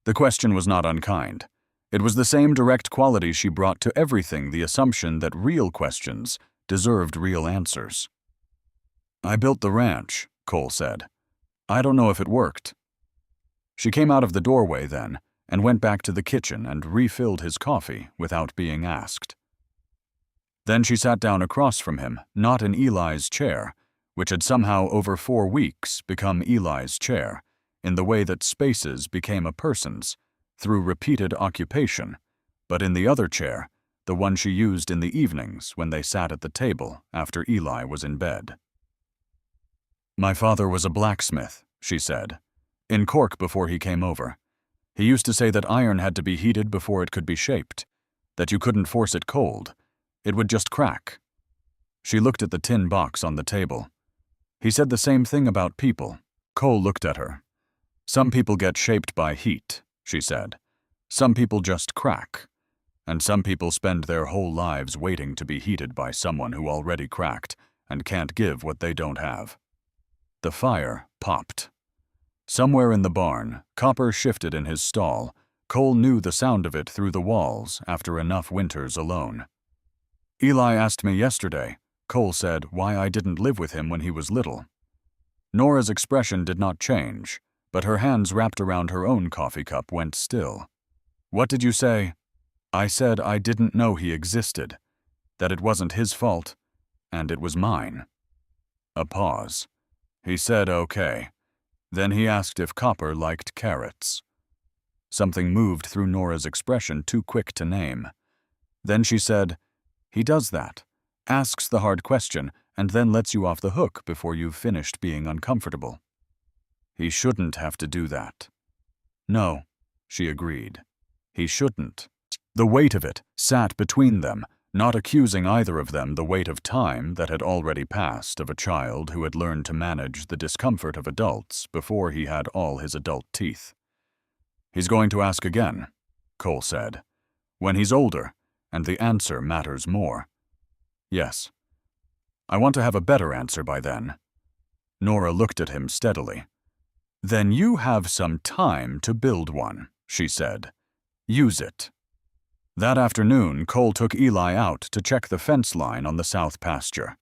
The question was not unkind. It was the same direct quality she brought to everything, the assumption that real questions deserved real answers. "I built the ranch," Cole said. "I don't know if it worked." She came out of the doorway then and went back to the kitchen and refilled his coffee without being asked. Then she sat down across from him, not in Eli's chair, which had somehow over 4 weeks become Eli's chair, in the way that spaces became a person's, through repeated occupation, but in the other chair, the one she used in the evenings when they sat at the table after Eli was in bed. "My father was a blacksmith," she said, "in Cork before he came over. He used to say that iron had to be heated before it could be shaped, that you couldn't force it cold. It would just crack." She looked at the tin box on the table. "He said the same thing about people." Cole looked at her. "Some people get shaped by heat," she said. "Some people just crack. And some people spend their whole lives waiting to be heated by someone who already cracked and can't give what they don't have." The fire popped. Somewhere in the barn, copper shifted in his stall. Cole knew the sound of it through the walls after enough winters alone. "Eli asked me yesterday," Cole said, "why I didn't live with him when he was little." Nora's expression did not change, but her hands wrapped around her own coffee cup went still. "What did you say?" "I said I didn't know he existed, that it wasn't his fault, and it was mine." A pause. He said, "Okay." Then he asked if Copper liked carrots. Something moved through Nora's expression too quick to name. Then she said, "He does that, asks the hard question, and then lets you off the hook before you've finished being uncomfortable. He shouldn't have to do that. No, she agreed. He shouldn't. The weight of it sat between them, not accusing either of them the weight of time that had already passed of a child who had learned to manage the discomfort of adults before he had all his adult teeth. He's going to ask again, Cole said. When he's older, and the answer matters more. Yes. I want to have a better answer by then. Nora looked at him steadily. Then you have some time to build one, she said. Use it. That afternoon, Cole took Eli out to check the fence line on the south pasture.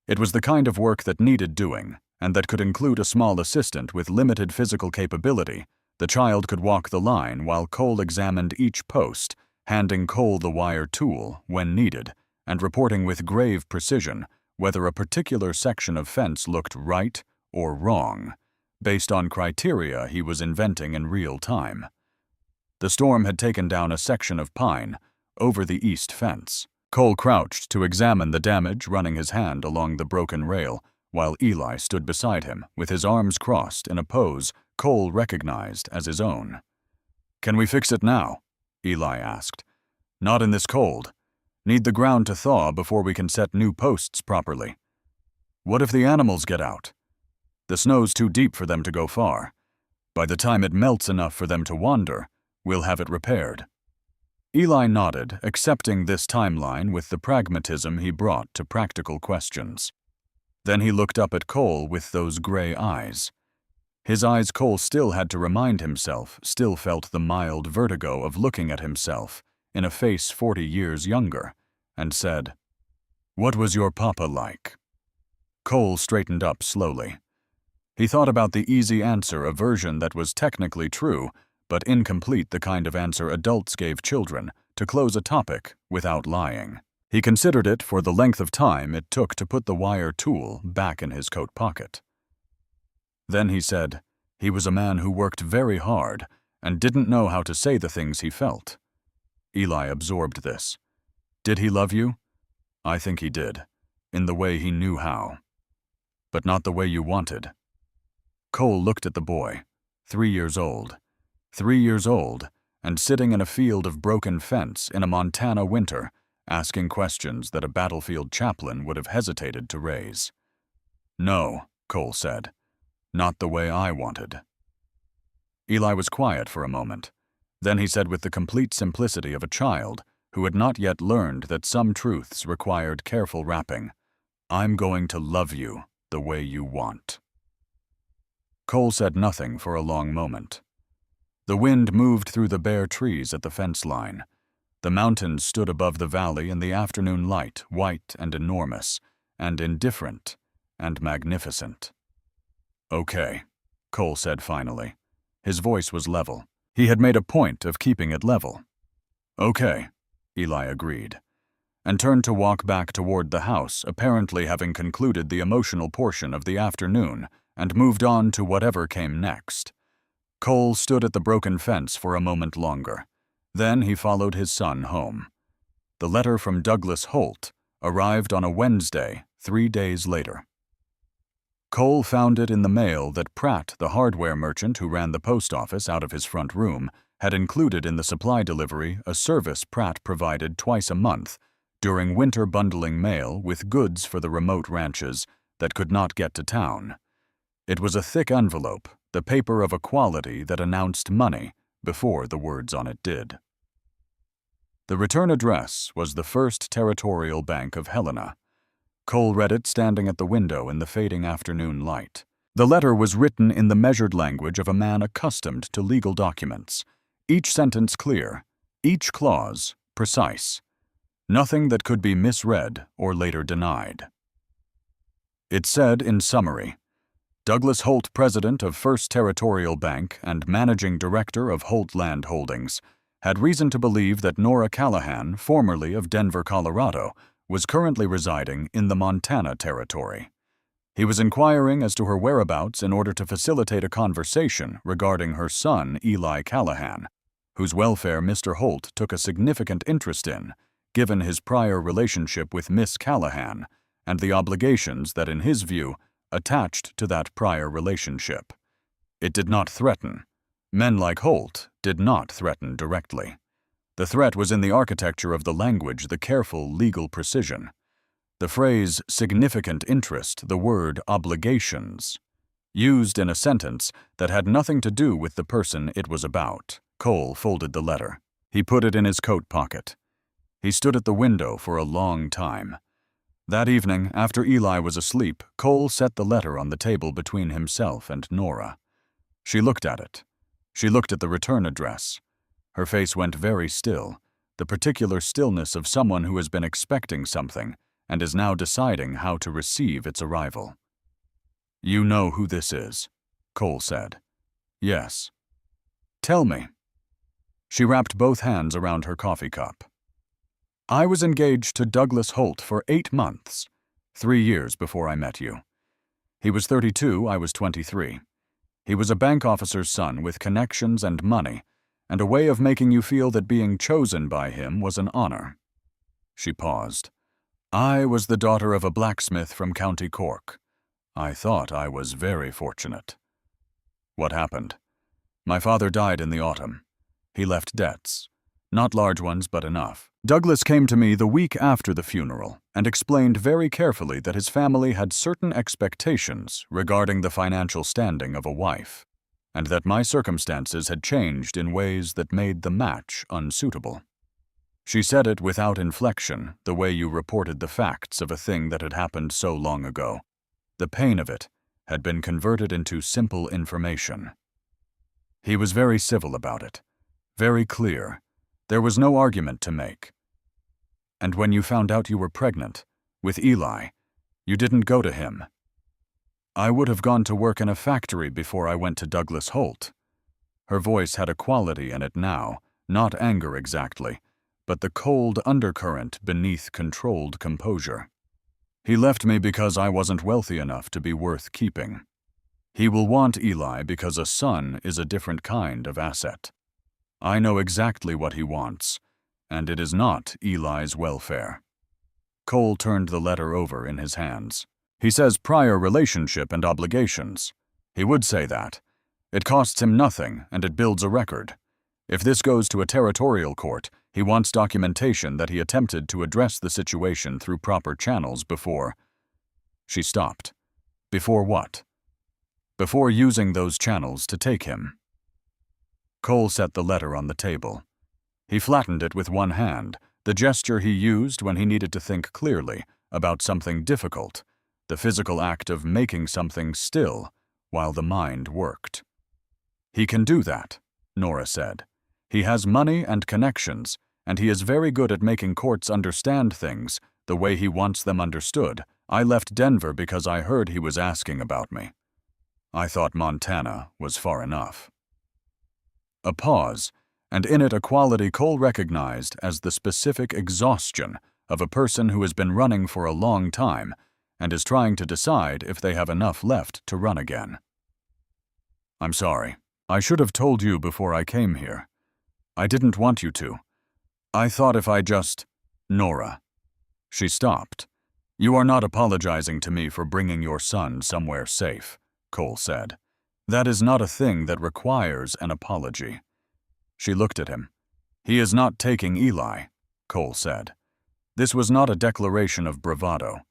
It was the kind of work that needed doing, and that could include a small assistant with limited physical capability. The child could walk the line while Cole examined each post, handing Cole the wire tool when needed, and reporting with grave precision whether a particular section of fence looked right or wrong, based on criteria he was inventing in real time. The storm had taken down a section of pine over the east fence. Cole crouched to examine the damage, running his hand along the broken rail, while Eli stood beside him, with his arms crossed in a pose Cole recognized as his own. Can we fix it now? Eli asked. Not in this cold. Need the ground to thaw before we can set new posts properly. What if the animals get out? The snow's too deep for them to go far. By the time it melts enough for them to wander, we'll have it repaired. Eli nodded, accepting this timeline with the pragmatism he brought to practical questions. Then he looked up at Cole with those gray eyes. His eyes Cole still had to remind himself still felt the mild vertigo of looking at himself in a face 40 years younger, and said, What was your papa like? Cole straightened up slowly. He thought about the easy answer, a version that was technically true, but incomplete, the kind of answer adults gave children to close a topic without lying. He considered it for the length of time it took to put the wire tool back in his coat pocket. Then he said, he was a man who worked very hard and didn't know how to say the things he felt. Eli absorbed this. Did he love you? I think he did, in the way he knew how. But not the way you wanted. Cole looked at the boy, 3 years old. 3 years old, and sitting in a field of broken fence in a Montana winter, asking questions that a battlefield chaplain would have hesitated to raise. No, Cole said. Not the way I wanted. Eli was quiet for a moment. Then he said with the complete simplicity of a child who had not yet learned that some truths required careful wrapping, I'm going to love you the way you want. Cole said nothing for a long moment. The wind moved through the bare trees at the fence line. The mountains stood above the valley in the afternoon light, white and enormous, and indifferent, and magnificent. Okay, Cole said finally. His voice was level. He had made a point of keeping it level. Okay, Eli agreed, and turned to walk back toward the house, apparently having concluded the emotional portion of the afternoon and moved on to whatever came next. Cole stood at the broken fence for a moment longer. Then he followed his son home. The letter from Douglas Holt arrived on a Wednesday, 3 days later. Cole found it in the mail that Pratt, the hardware merchant who ran the post office out of his front room, had included in the supply delivery a service Pratt provided twice a month during winter, bundling mail with goods for the remote ranches that could not get to town. It was a thick envelope, the paper of a quality that announced money before the words on it did. The return address was the First Territorial Bank of Helena. Cole read it standing at the window in the fading afternoon light. The letter was written in the measured language of a man accustomed to legal documents, each sentence clear, each clause precise, nothing that could be misread or later denied. It said in summary, Douglas Holt, president of First Territorial Bank and managing director of Holt Land Holdings, had reason to believe that Nora Callahan, formerly of Denver, Colorado, was currently residing in the Montana Territory. He was inquiring as to her whereabouts in order to facilitate a conversation regarding her son, Eli Callahan, whose welfare Mr. Holt took a significant interest in, given his prior relationship with Miss Callahan, and the obligations that, in his view, attached to that prior relationship. It did not threaten. Men like Holt did not threaten directly. The threat was in the architecture of the language, the careful legal precision. The phrase significant interest, the word obligations, used in a sentence that had nothing to do with the person it was about. Cole folded the letter. He put it in his coat pocket. He stood at the window for a long time. That evening, after Eli was asleep, Cole set the letter on the table between himself and Nora. She looked at it. She looked at the return address. Her face went very still, the particular stillness of someone who has been expecting something and is now deciding how to receive its arrival. "You know who this is," Cole said. "Yes." "Tell me." She wrapped both hands around her coffee cup. "I was engaged to Douglas Holt for 8 months, 3 years before I met you. He was 32, I was 23. He was a bank officer's son with connections and money, and a way of making you feel that being chosen by him was an honor." She paused. "I was the daughter of a blacksmith from County Cork. I thought I was very fortunate." "What happened?" "My father died in the autumn. He left debts. Not large ones, but enough. Douglas came to me the week after the funeral and explained very carefully that his family had certain expectations regarding the financial standing of a wife, and that my circumstances had changed in ways that made the match unsuitable." She said it without inflection, the way you reported the facts of a thing that had happened so long ago. The pain of it had been converted into simple information. He was very civil about it, very clear. There was no argument to make. "And when you found out you were pregnant, with Eli, you didn't go to him." "I would have gone to work in a factory before I went to Douglas Holt." Her voice had a quality in it now, not anger exactly, but the cold undercurrent beneath controlled composure. "He left me because I wasn't wealthy enough to be worth keeping. He will want Eli because a son is a different kind of asset. I know exactly what he wants, and it is not Eli's welfare." Cole turned the letter over in his hands. "He says prior relationship and obligations. He would say that. It costs him nothing, and it builds a record. If this goes to a territorial court, he wants documentation that he attempted to address the situation through proper channels before—" She stopped. "Before what?" "Before using those channels to take him." Cole set the letter on the table. He flattened it with one hand, the gesture he used when he needed to think clearly about something difficult, the physical act of making something still while the mind worked. "He can do that," Nora said. "He has money and connections, and he is very good at making courts understand things the way he wants them understood. I left Denver because I heard he was asking about me. I thought Montana was far enough." A pause, and in it a quality Cole recognized as the specific exhaustion of a person who has been running for a long time and is trying to decide if they have enough left to run again. "I'm sorry. I should have told you before I came here. I didn't want you to. I thought if I just—" "Nora." She stopped. "You are not apologizing to me for bringing your son somewhere safe," Cole said. "That is not a thing that requires an apology." She looked at him. "He is not taking Eli," Cole said. This was not a declaration of bravado.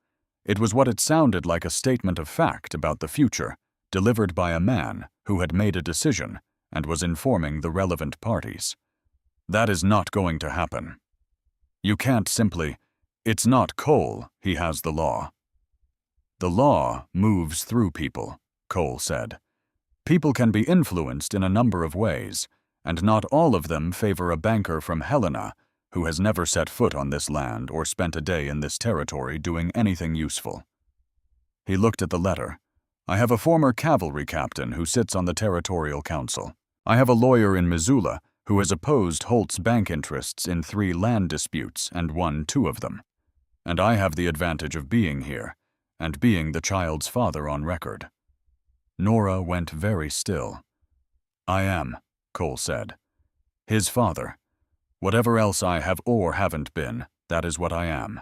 It was what it sounded like, a statement of fact about the future, delivered by a man who had made a decision and was informing the relevant parties. "That is not going to happen. You can't simply— It's not Cole, he has the law." "The law moves through people," Cole said. "People can be influenced in a number of ways, and not all of them favor a banker from Helena who has never set foot on this land or spent a day in this territory doing anything useful." He looked at the letter. "I have a former cavalry captain who sits on the territorial council. I have a lawyer in Missoula who has opposed Holt's bank interests in 3 land disputes and won 2 of them. And I have the advantage of being here, and being the child's father on record." Nora went very still. "I am," Cole said. "His father. Whatever else I have or haven't been, that is what I am.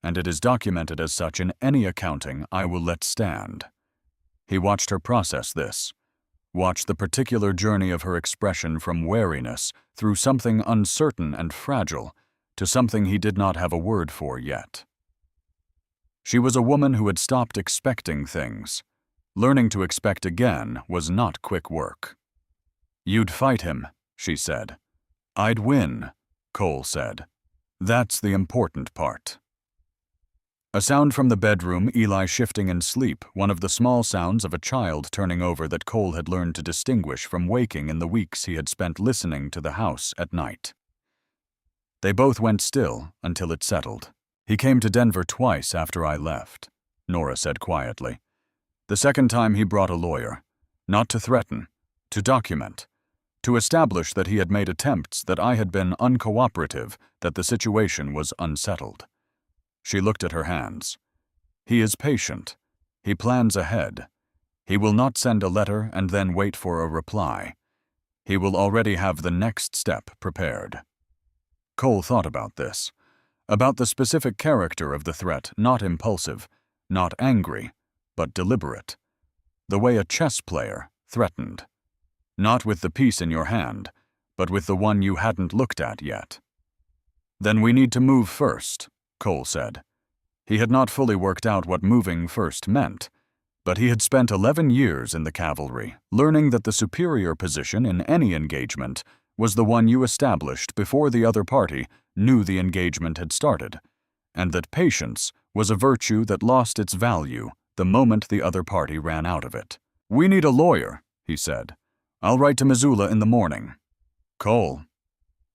and it is documented as such in any accounting I will let stand." He watched her process this, watched the particular journey of her expression from wariness through something uncertain and fragile to something he did not have a word for yet. She was a woman who had stopped expecting things. Learning to expect again was not quick work. "You'd fight him," she said. "I'd win," Cole said. "That's the important part." A sound from the bedroom, Eli shifting in sleep, one of the small sounds of a child turning over that Cole had learned to distinguish from waking in the weeks he had spent listening to the house at night. They both went still until it settled. "He came to Denver twice after I left," Nora said quietly. "The second time he brought a lawyer, not to threaten, to document, to establish that he had made attempts, that I had been uncooperative, that the situation was unsettled." She looked at her hands. "He is patient. He plans ahead. He will not send a letter and then wait for a reply. He will already have the next step prepared." Cole thought about this, about the specific character of the threat, not impulsive, not angry, but deliberate. The way a chess player threatened. Not with the piece in your hand, but with the one you hadn't looked at yet. "Then we need to move first," Cole said. He had not fully worked out what moving first meant, but he had spent 11 years in the cavalry, learning that the superior position in any engagement was the one you established before the other party knew the engagement had started, and that patience was a virtue that lost its value the moment the other party ran out of it. "We need a lawyer," he said. "I'll write to Missoula in the morning." "Cole."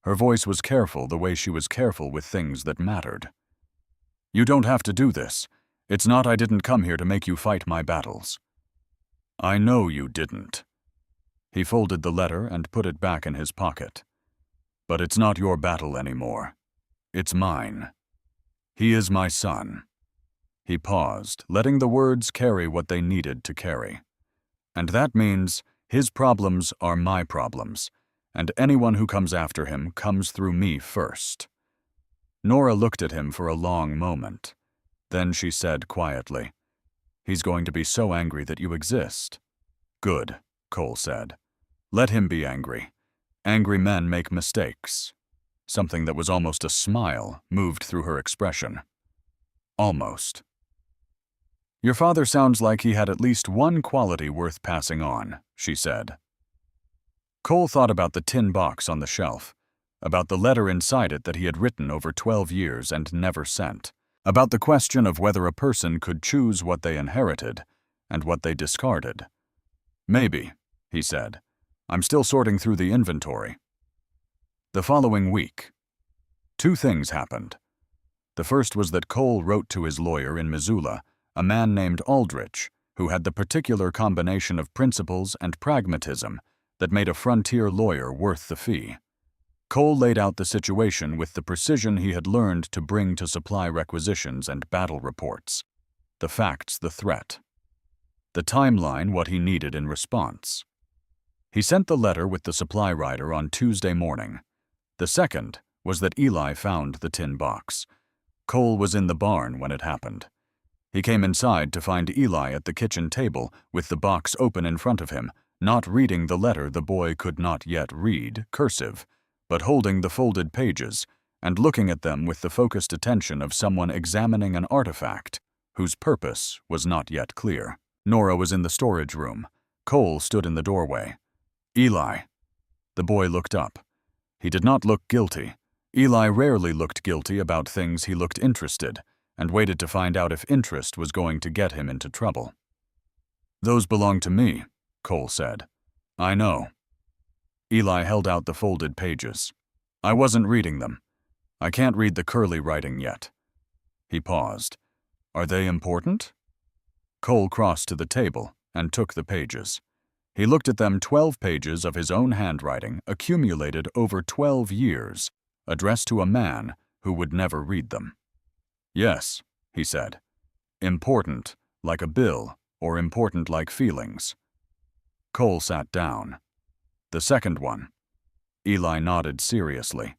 Her voice was careful the way she was careful with things that mattered. "You don't have to do this. It's not I didn't come here to make you fight my battles." "I know you didn't." He folded the letter and put it back in his pocket. "But it's not your battle anymore. It's mine. He is my son." He paused, letting the words carry what they needed to carry. "And that means his problems are my problems, and anyone who comes after him comes through me first." Nora looked at him for a long moment. Then she said quietly, "He's going to be so angry that you exist." "Good," Cole said. "Let him be angry. Angry men make mistakes." Something that was almost a smile moved through her expression. "Almost." "Your father sounds like he had at least one quality worth passing on," she said. Cole thought about the tin box on the shelf, about the letter inside it that he had written over 12 years and never sent, about the question of whether a person could choose what they inherited and what they discarded. "Maybe," he said. "I'm still sorting through the inventory." The following week, 2 things happened. The first was that Cole wrote to his lawyer in Missoula, a man named Aldrich, who had the particular combination of principles and pragmatism that made a frontier lawyer worth the fee. Cole laid out the situation with the precision he had learned to bring to supply requisitions and battle reports. The facts, the threat. The timeline, what he needed in response. He sent the letter with the supply rider on Tuesday morning. The second was that Eli found the tin box. Cole was in the barn when it happened. He came inside to find Eli at the kitchen table with the box open in front of him, not reading the letter the boy could not yet read, cursive, but holding the folded pages and looking at them with the focused attention of someone examining an artifact whose purpose was not yet clear. Nora was in the storage room. Cole stood in the doorway. "Eli." The boy looked up. He did not look guilty. Eli rarely looked guilty about things. He looked interested, and waited to find out if interest was going to get him into trouble. "Those belong to me," Cole said. "I know." Eli held out the folded pages. "I wasn't reading them. I can't read the curly writing yet." He paused. "Are they important?" Cole crossed to the table and took the pages. He looked at them, 12 pages of his own handwriting, accumulated over 12 years, addressed to a man who would never read them. "Yes," he said. "Important, like a bill, or important like feelings." Cole sat down. "The second one." Eli nodded seriously.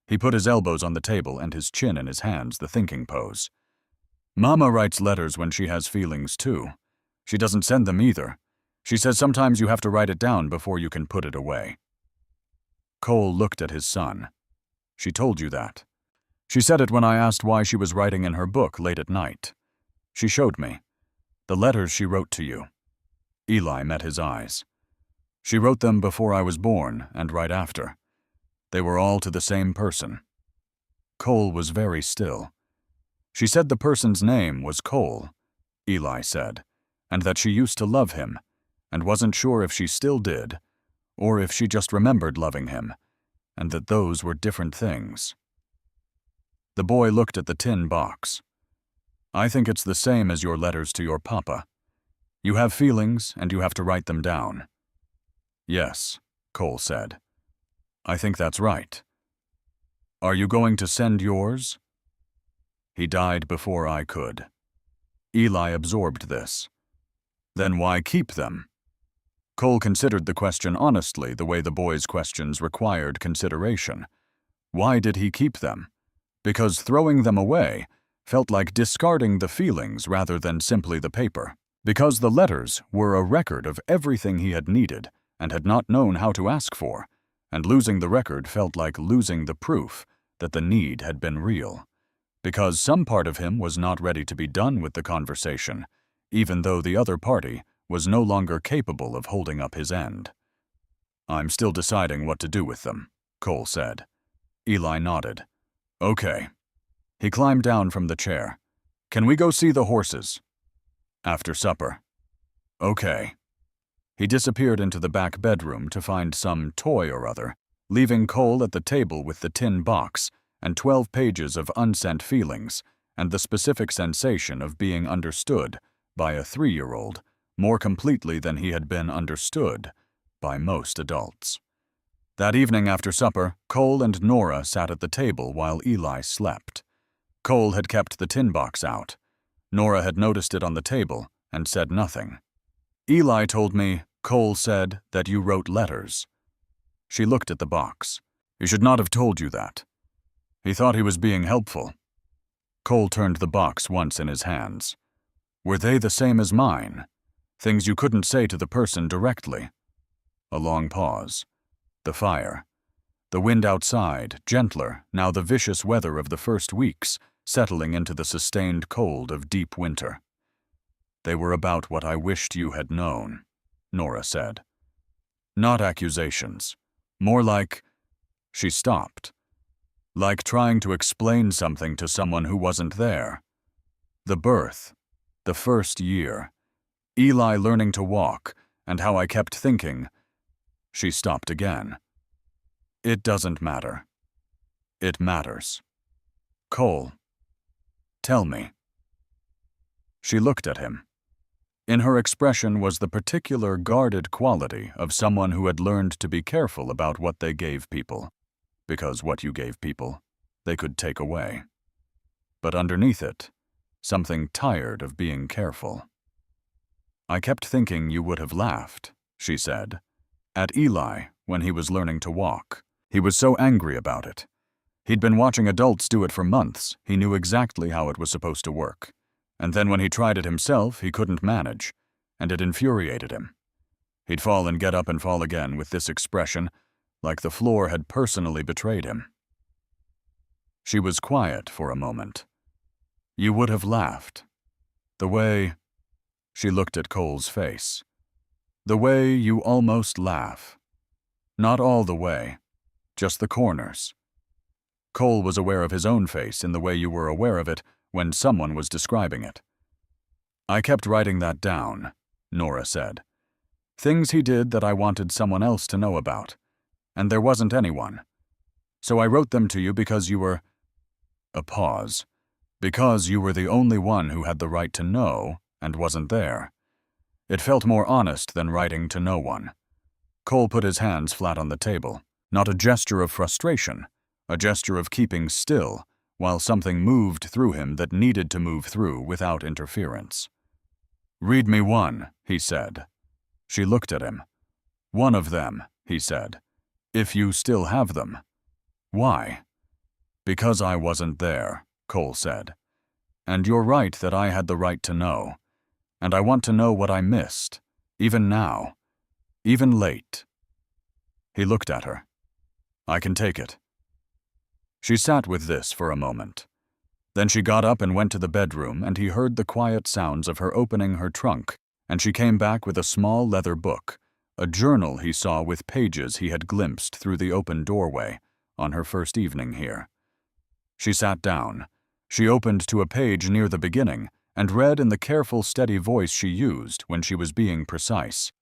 He put his elbows on the table and his chin in his hands, the thinking pose. Mama writes letters when she has feelings, too. She doesn't send them either. She says sometimes you have to write it down before you can put it away. Cole looked at his son. She told you that. She said it when I asked why she was writing in her book late at night. She showed me. The letters she wrote to you. Eli met his eyes. She wrote them before I was born and right after. They were all to the same person. Cole was very still. She said the person's name was Cole, Eli said, and that she used to love him, and wasn't sure if she still did, or if she just remembered loving him, and that those were different things. The boy looked at the tin box. I think it's the same as your letters to your papa. You have feelings, and you have to write them down. Yes, Cole said. I think that's right. Are you going to send yours? He died before I could. Eli absorbed this. Then why keep them? Cole considered the question honestly, the way the boy's questions required consideration. Why did he keep them? Because throwing them away felt like discarding the feelings rather than simply the paper. Because the letters were a record of everything he had needed and had not known how to ask for, and losing the record felt like losing the proof that the need had been real. Because some part of him was not ready to be done with the conversation, even though the other party was no longer capable of holding up his end. I'm still deciding what to do with them, Cole said. Eli nodded. Okay. He climbed down from the chair. Can we go see the horses? After supper. Okay. He disappeared into the back bedroom to find some toy or other, leaving Cole at the table with the tin box and 12 pages of unsent feelings and the specific sensation of being understood by a 3-year-old more completely than he had been understood by most adults. That evening after supper, Cole and Nora sat at the table while Eli slept. Cole had kept the tin box out. Nora had noticed it on the table and said nothing. Eli told me, Cole said, that you wrote letters. She looked at the box. He should not have told you that. He thought he was being helpful. Cole turned the box once in his hands. Were they the same as mine? Things you couldn't say to the person directly. A long pause. The fire. The wind outside, gentler, now the vicious weather of the first weeks, settling into the sustained cold of deep winter. They were about what I wished you had known, Nora said. Not accusations. More like... She stopped. Like trying to explain something to someone who wasn't there. The birth. The first year. Eli learning to walk, and how I kept thinking. She stopped again. It doesn't matter. It matters. Cole. Tell me. She looked at him. In her expression was the particular guarded quality of someone who had learned to be careful about what they gave people, because what you gave people, they could take away. But underneath it, something tired of being careful. I kept thinking you would have laughed, she said, at Eli when he was learning to walk. He was so angry about it. He'd been watching adults do it for months. He knew exactly how it was supposed to work. And then when he tried it himself, he couldn't manage, and it infuriated him. He'd fall and get up and fall again with this expression, like the floor had personally betrayed him. She was quiet for a moment. You would have laughed. The way... She looked at Cole's face. The way you almost laugh. Not all the way, just the corners. Cole was aware of his own face in the way you were aware of it when someone was describing it. I kept writing that down, Nora said. Things he did that I wanted someone else to know about, and there wasn't anyone. So I wrote them to you because you were... A pause. Because you were the only one who had the right to know and wasn't there. It felt more honest than writing to no one. Cole put his hands flat on the table, not a gesture of frustration, a gesture of keeping still, while something moved through him that needed to move through without interference. Read me one, he said. She looked at him. One of them, he said. If you still have them. Why? Because I wasn't there, Cole said. And you're right that I had the right to know. And I want to know what I missed, even now, even late. He looked at her. I can take it. She sat with this for a moment. Then she got up and went to the bedroom, and he heard the quiet sounds of her opening her trunk, and she came back with a small leather book, a journal he saw with pages he had glimpsed through the open doorway on her first evening here. She sat down. She opened to a page near the beginning and read in the careful, steady voice she used when she was being precise.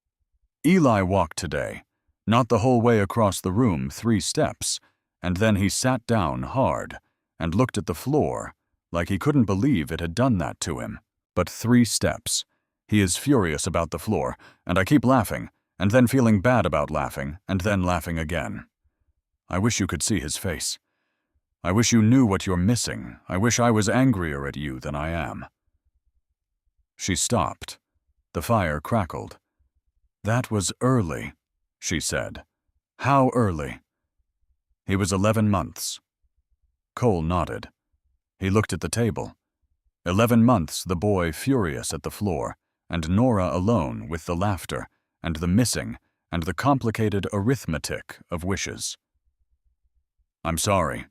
Eli walked today, not the whole way across the room, 3 steps, and then he sat down hard and looked at the floor like he couldn't believe it had done that to him. But 3 steps. He is furious about the floor, and I keep laughing, and then feeling bad about laughing, and then laughing again. I wish you could see his face. I wish you knew what you're missing. I wish I was angrier at you than I am. She stopped. The fire crackled. That was early, she said. How early? He was 11 months. Cole nodded. He looked at the table. 11 months, the boy furious at the floor, and Nora alone with the laughter, and the missing, and the complicated arithmetic of wishes. I'm sorry,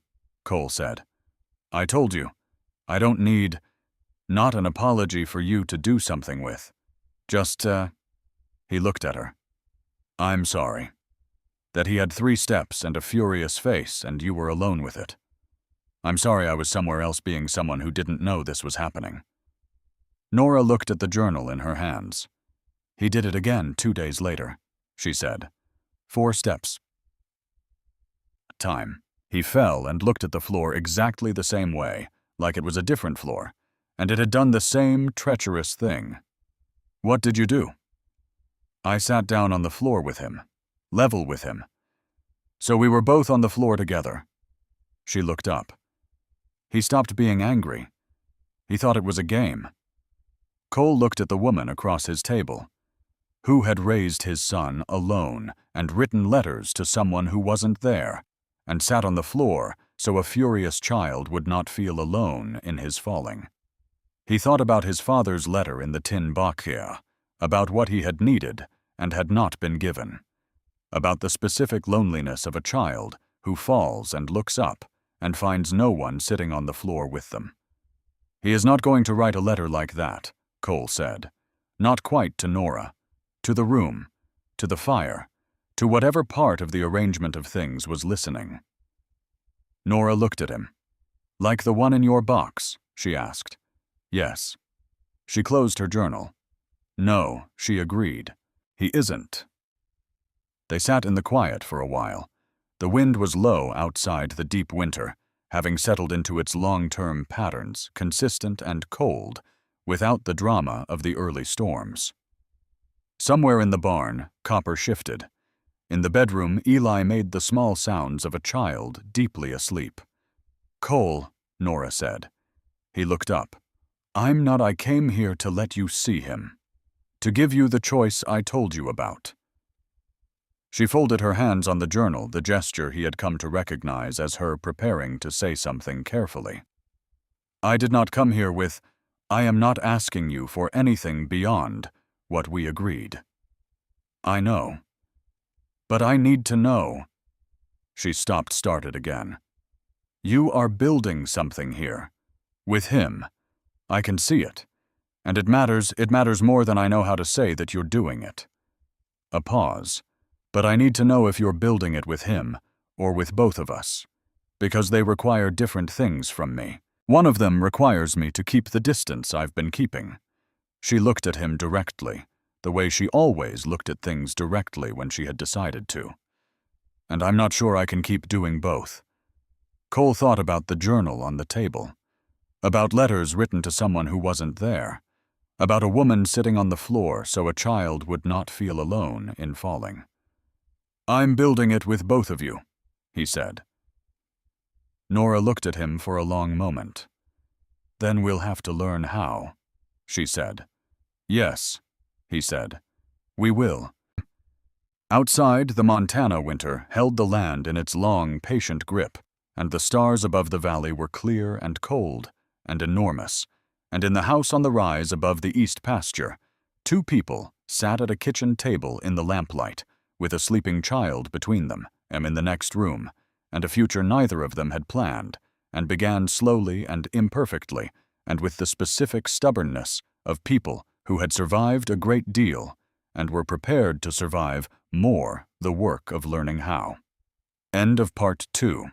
Cole said. I told you. I don't need, not an apology for you to do something with. Just, He looked at her. I'm sorry. That he had 3 steps and a furious face, and you were alone with it. I'm sorry I was somewhere else being someone who didn't know this was happening. Nora looked at the journal in her hands. He did it again 2 days later, she said. 4 steps. Time. He fell and looked at the floor exactly the same way, like it was a different floor, and it had done the same treacherous thing. What did you do? I sat down on the floor with him, level with him. So we were both on the floor together. She looked up. He stopped being angry. He thought it was a game. Cole looked at the woman across his table, who had raised his son alone and written letters to someone who wasn't there, and sat on the floor so a furious child would not feel alone in his falling. He thought about his father's letter in the tin box here, about what he had needed and had not been given, about the specific loneliness of a child who falls and looks up and finds no one sitting on the floor with them. He is not going to write a letter like that, Cole said. Not quite to Nora, to the room, to the fire, to whatever part of the arrangement of things was listening. Nora looked at him. Like the one in your box, she asked. Yes. She closed her journal. No, she agreed. He isn't. They sat in the quiet for a while. The wind was low outside the deep winter, having settled into its long-term patterns, consistent and cold, without the drama of the early storms. Somewhere in the barn, Copper shifted. In the bedroom, Eli made the small sounds of a child deeply asleep. Cole, Nora said. He looked up. I came here to let you see him. To give you the choice I told you about. She folded her hands on the journal, the gesture he had come to recognize as her preparing to say something carefully. I did not come here with, I am not asking you for anything beyond what we agreed. I know. But I need to know. She started again. You are building something here. With him. I can see it. And it matters more than I know how to say that you're doing it. A pause. But I need to know if you're building it with him, or with both of us, because they require different things from me. One of them requires me to keep the distance I've been keeping. She looked at him directly, the way she always looked at things directly when she had decided to. And I'm not sure I can keep doing both. Cole thought about the journal on the table, about letters written to someone who wasn't there, about a woman sitting on the floor so a child would not feel alone in falling. I'm building it with both of you, he said. Nora looked at him for a long moment. Then we'll have to learn how, she said. Yes, he said. We will. Outside, the Montana winter held the land in its long, patient grip, and the stars above the valley were clear and cold and enormous, and in the house on the rise above the east pasture, 2 people sat at a kitchen table in the lamplight, with a sleeping child between them and in the next room, and a future neither of them had planned, and began slowly and imperfectly, and with the specific stubbornness of people who had survived a great deal and were prepared to survive more the work of learning how. End of Part 2.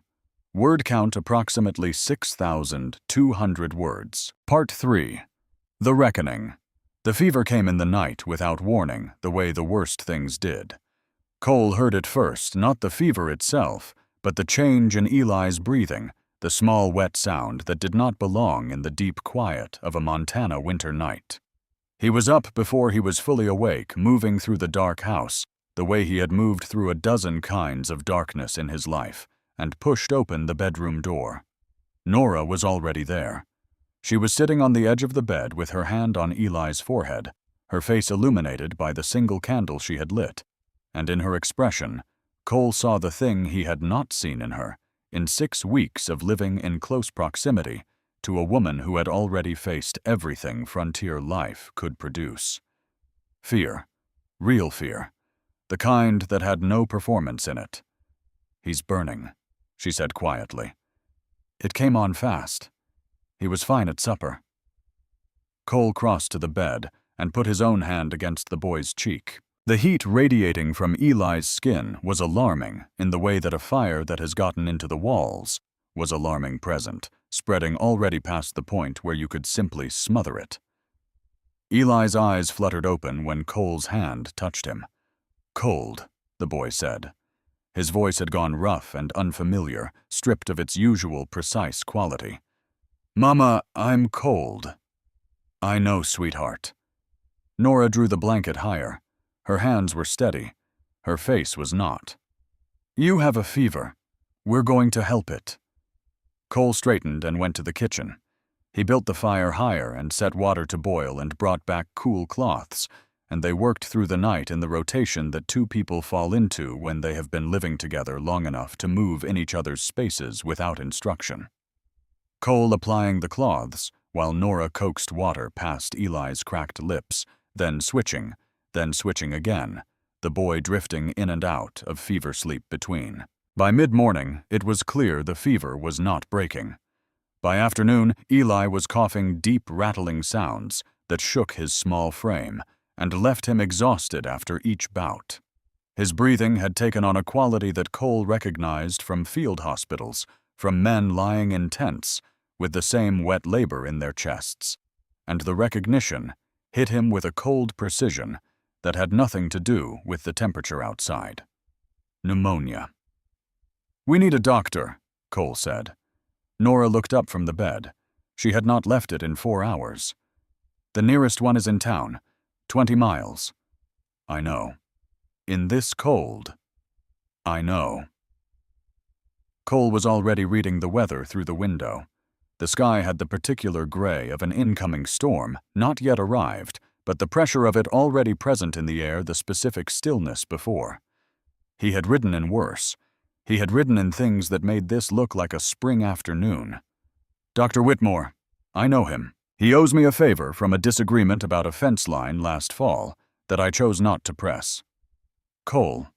Word count approximately 6,200 words. Part 3. The Reckoning. The fever came in the night without warning, the way the worst things did. Cole heard it first, not the fever itself, but the change in Eli's breathing, the small wet sound that did not belong in the deep quiet of a Montana winter night. He was up before he was fully awake, moving through the dark house, the way he had moved through a dozen kinds of darkness in his life, and pushed open the bedroom door. Nora was already there. She was sitting on the edge of the bed with her hand on Eli's forehead, her face illuminated by the single candle she had lit, and in her expression, Cole saw the thing he had not seen in her, in 6 weeks of living in close proximity to a woman who had already faced everything frontier life could produce. Fear. Real fear. The kind that had no performance in it. "He's burning," she said quietly. It came on fast. He was fine at supper. Cole crossed to the bed and put his own hand against the boy's cheek. The heat radiating from Eli's skin was alarming in the way that a fire that has gotten into the walls was alarming present, spreading already past the point where you could simply smother it. Eli's eyes fluttered open when Cole's hand touched him. "Cold," the boy said. His voice had gone rough and unfamiliar, stripped of its usual precise quality. "Mama, I'm cold." "I know, sweetheart." Nora drew the blanket higher. Her hands were steady. Her face was not. "You have a fever. We're going to help it." Cole straightened and went to the kitchen. He built the fire higher and set water to boil and brought back cool cloths, and they worked through the night in the rotation that 2 people fall into when they have been living together long enough to move in each other's spaces without instruction. Cole applying the cloths, while Nora coaxed water past Eli's cracked lips, then switching again, the boy drifting in and out of fever sleep between. By mid-morning, it was clear the fever was not breaking. By afternoon, Eli was coughing deep, rattling sounds that shook his small frame and left him exhausted after each bout. His breathing had taken on a quality that Cole recognized from field hospitals, from men lying in tents with the same wet labor in their chests, and the recognition hit him with a cold precision that had nothing to do with the temperature outside. Pneumonia. "We need a doctor," Cole said. Nora looked up from the bed. She had not left it in 4 hours. "The nearest one is in town, 20 miles. "I know. In this cold." "I know." Cole was already reading the weather through the window. The sky had the particular gray of an incoming storm, not yet arrived, but the pressure of it already present in the air, the specific stillness before. He had ridden in worse. He had ridden in things that made this look like a spring afternoon. "Dr. Whitmore. I know him. He owes me a favor from a disagreement about a fence line last fall that I chose not to press." "Cole,"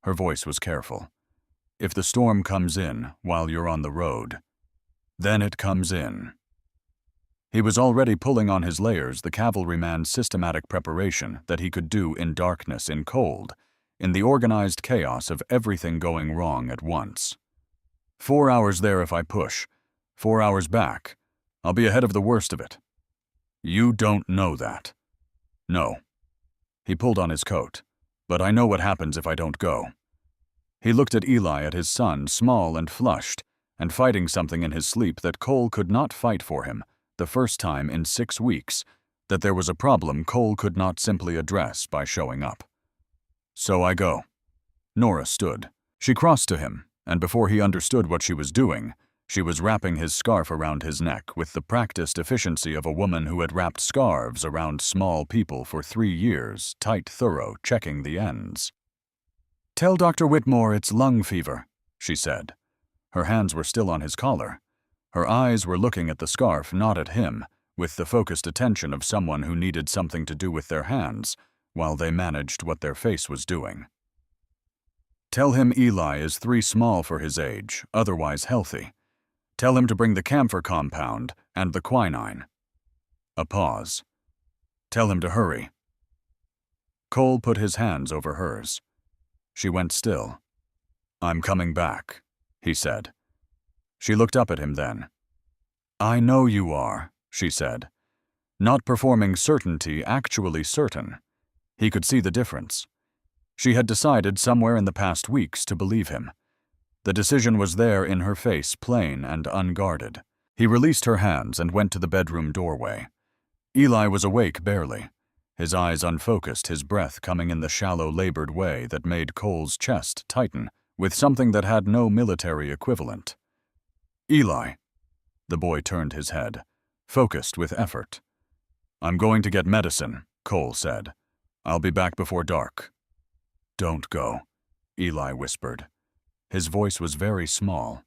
her voice was careful, "if the storm comes in while you're on the road, then it comes in." He was already pulling on his layers, the cavalryman's systematic preparation that he could do in darkness, in cold, in the organized chaos of everything going wrong at once. 4 hours there if I push, 4 hours back. I'll be ahead of the worst of it. You don't know that. No. He pulled on his coat. But I know what happens if I don't go. He looked at Eli, at his son, small and flushed, and fighting something in his sleep that Cole could not fight for him, the first time in 6 weeks, that there was a problem Cole could not simply address by showing up. "So I go." Nora stood. She crossed to him, and before he understood what she was doing, she was wrapping his scarf around his neck with the practiced efficiency of a woman who had wrapped scarves around small people for 3 years, tight, thorough, checking the ends. "Tell Dr. Whitmore it's lung fever," she said. Her hands were still on his collar. Her eyes were looking at the scarf, not at him, with the focused attention of someone who needed something to do with their hands while they managed what their face was doing. Tell him Eli is 3 small for his age, otherwise healthy. Tell him to bring the camphor compound and the quinine. A pause. Tell him to hurry. Cole put his hands over hers. She went still. I'm coming back, he said. She looked up at him then. I know you are, she said. Not performing certainty actually certain. He could see the difference. She had decided somewhere in the past weeks to believe him. The decision was there in her face, plain and unguarded. He released her hands and went to the bedroom doorway. Eli was awake barely, his eyes unfocused, his breath coming in the shallow, labored way that made Cole's chest tighten with something that had no military equivalent. Eli. The boy turned his head, focused with effort. I'm going to get medicine, Cole said. I'll be back before dark. Don't go, Eli whispered. His voice was very small.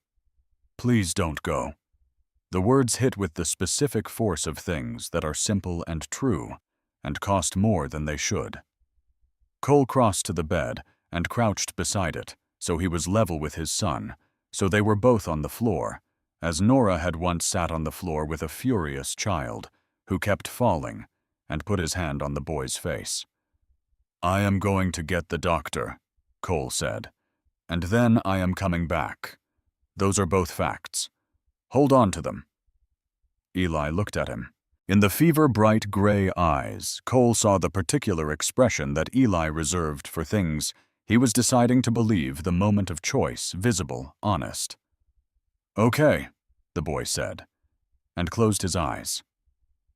Please don't go. The words hit with the specific force of things that are simple and true, and cost more than they should. Cole crossed to the bed and crouched beside it, so he was level with his son, so they were both on the floor, as Nora had once sat on the floor with a furious child, who kept falling, and put his hand on the boy's face. I am going to get the doctor, Cole said, and then I am coming back. Those are both facts. Hold on to them. Eli looked at him. In the fever-bright gray eyes, Cole saw the particular expression that Eli reserved for things he was deciding to believe the moment of choice, visible, honest. Okay, the boy said, and closed his eyes.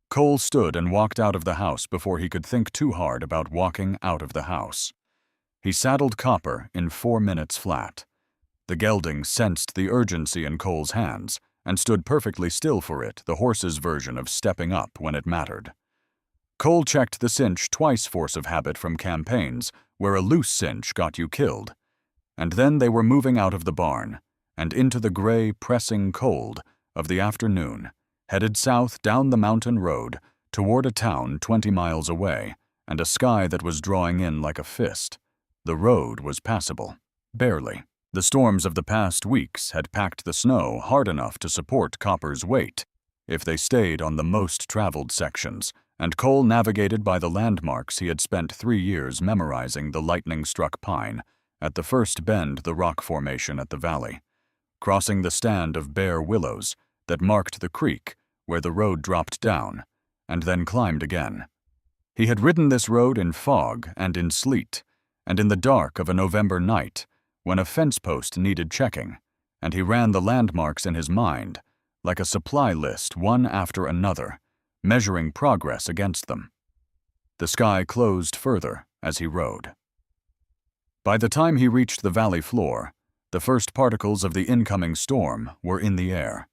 Cole stood and walked out of the house before he could think too hard about walking out of the house. He saddled Copper in 4 minutes flat. The gelding sensed the urgency in Cole's hands and stood perfectly still for it, the horse's version of stepping up when it mattered. Cole checked the cinch twice force of habit from campaigns where a loose cinch got you killed. And then they were moving out of the barn and into the gray, pressing cold of the afternoon, headed south down the mountain road toward a town 20 miles away and a sky that was drawing in like a fist. The road was passable, barely. The storms of the past weeks had packed the snow hard enough to support Copper's weight if they stayed on the most traveled sections, and Cole navigated by the landmarks he had spent 3 years memorizing the lightning-struck pine at the first bend the rock formation at the valley, crossing the stand of bare willows that marked the creek where the road dropped down, and then climbed again. He had ridden this road in fog and in sleet, and in the dark of a November night when a fence post needed checking, and he ran the landmarks in his mind, like a supply list one after another, measuring progress against them. The sky closed further as he rode. By the time he reached the valley floor, the first particles of the incoming storm were in the air.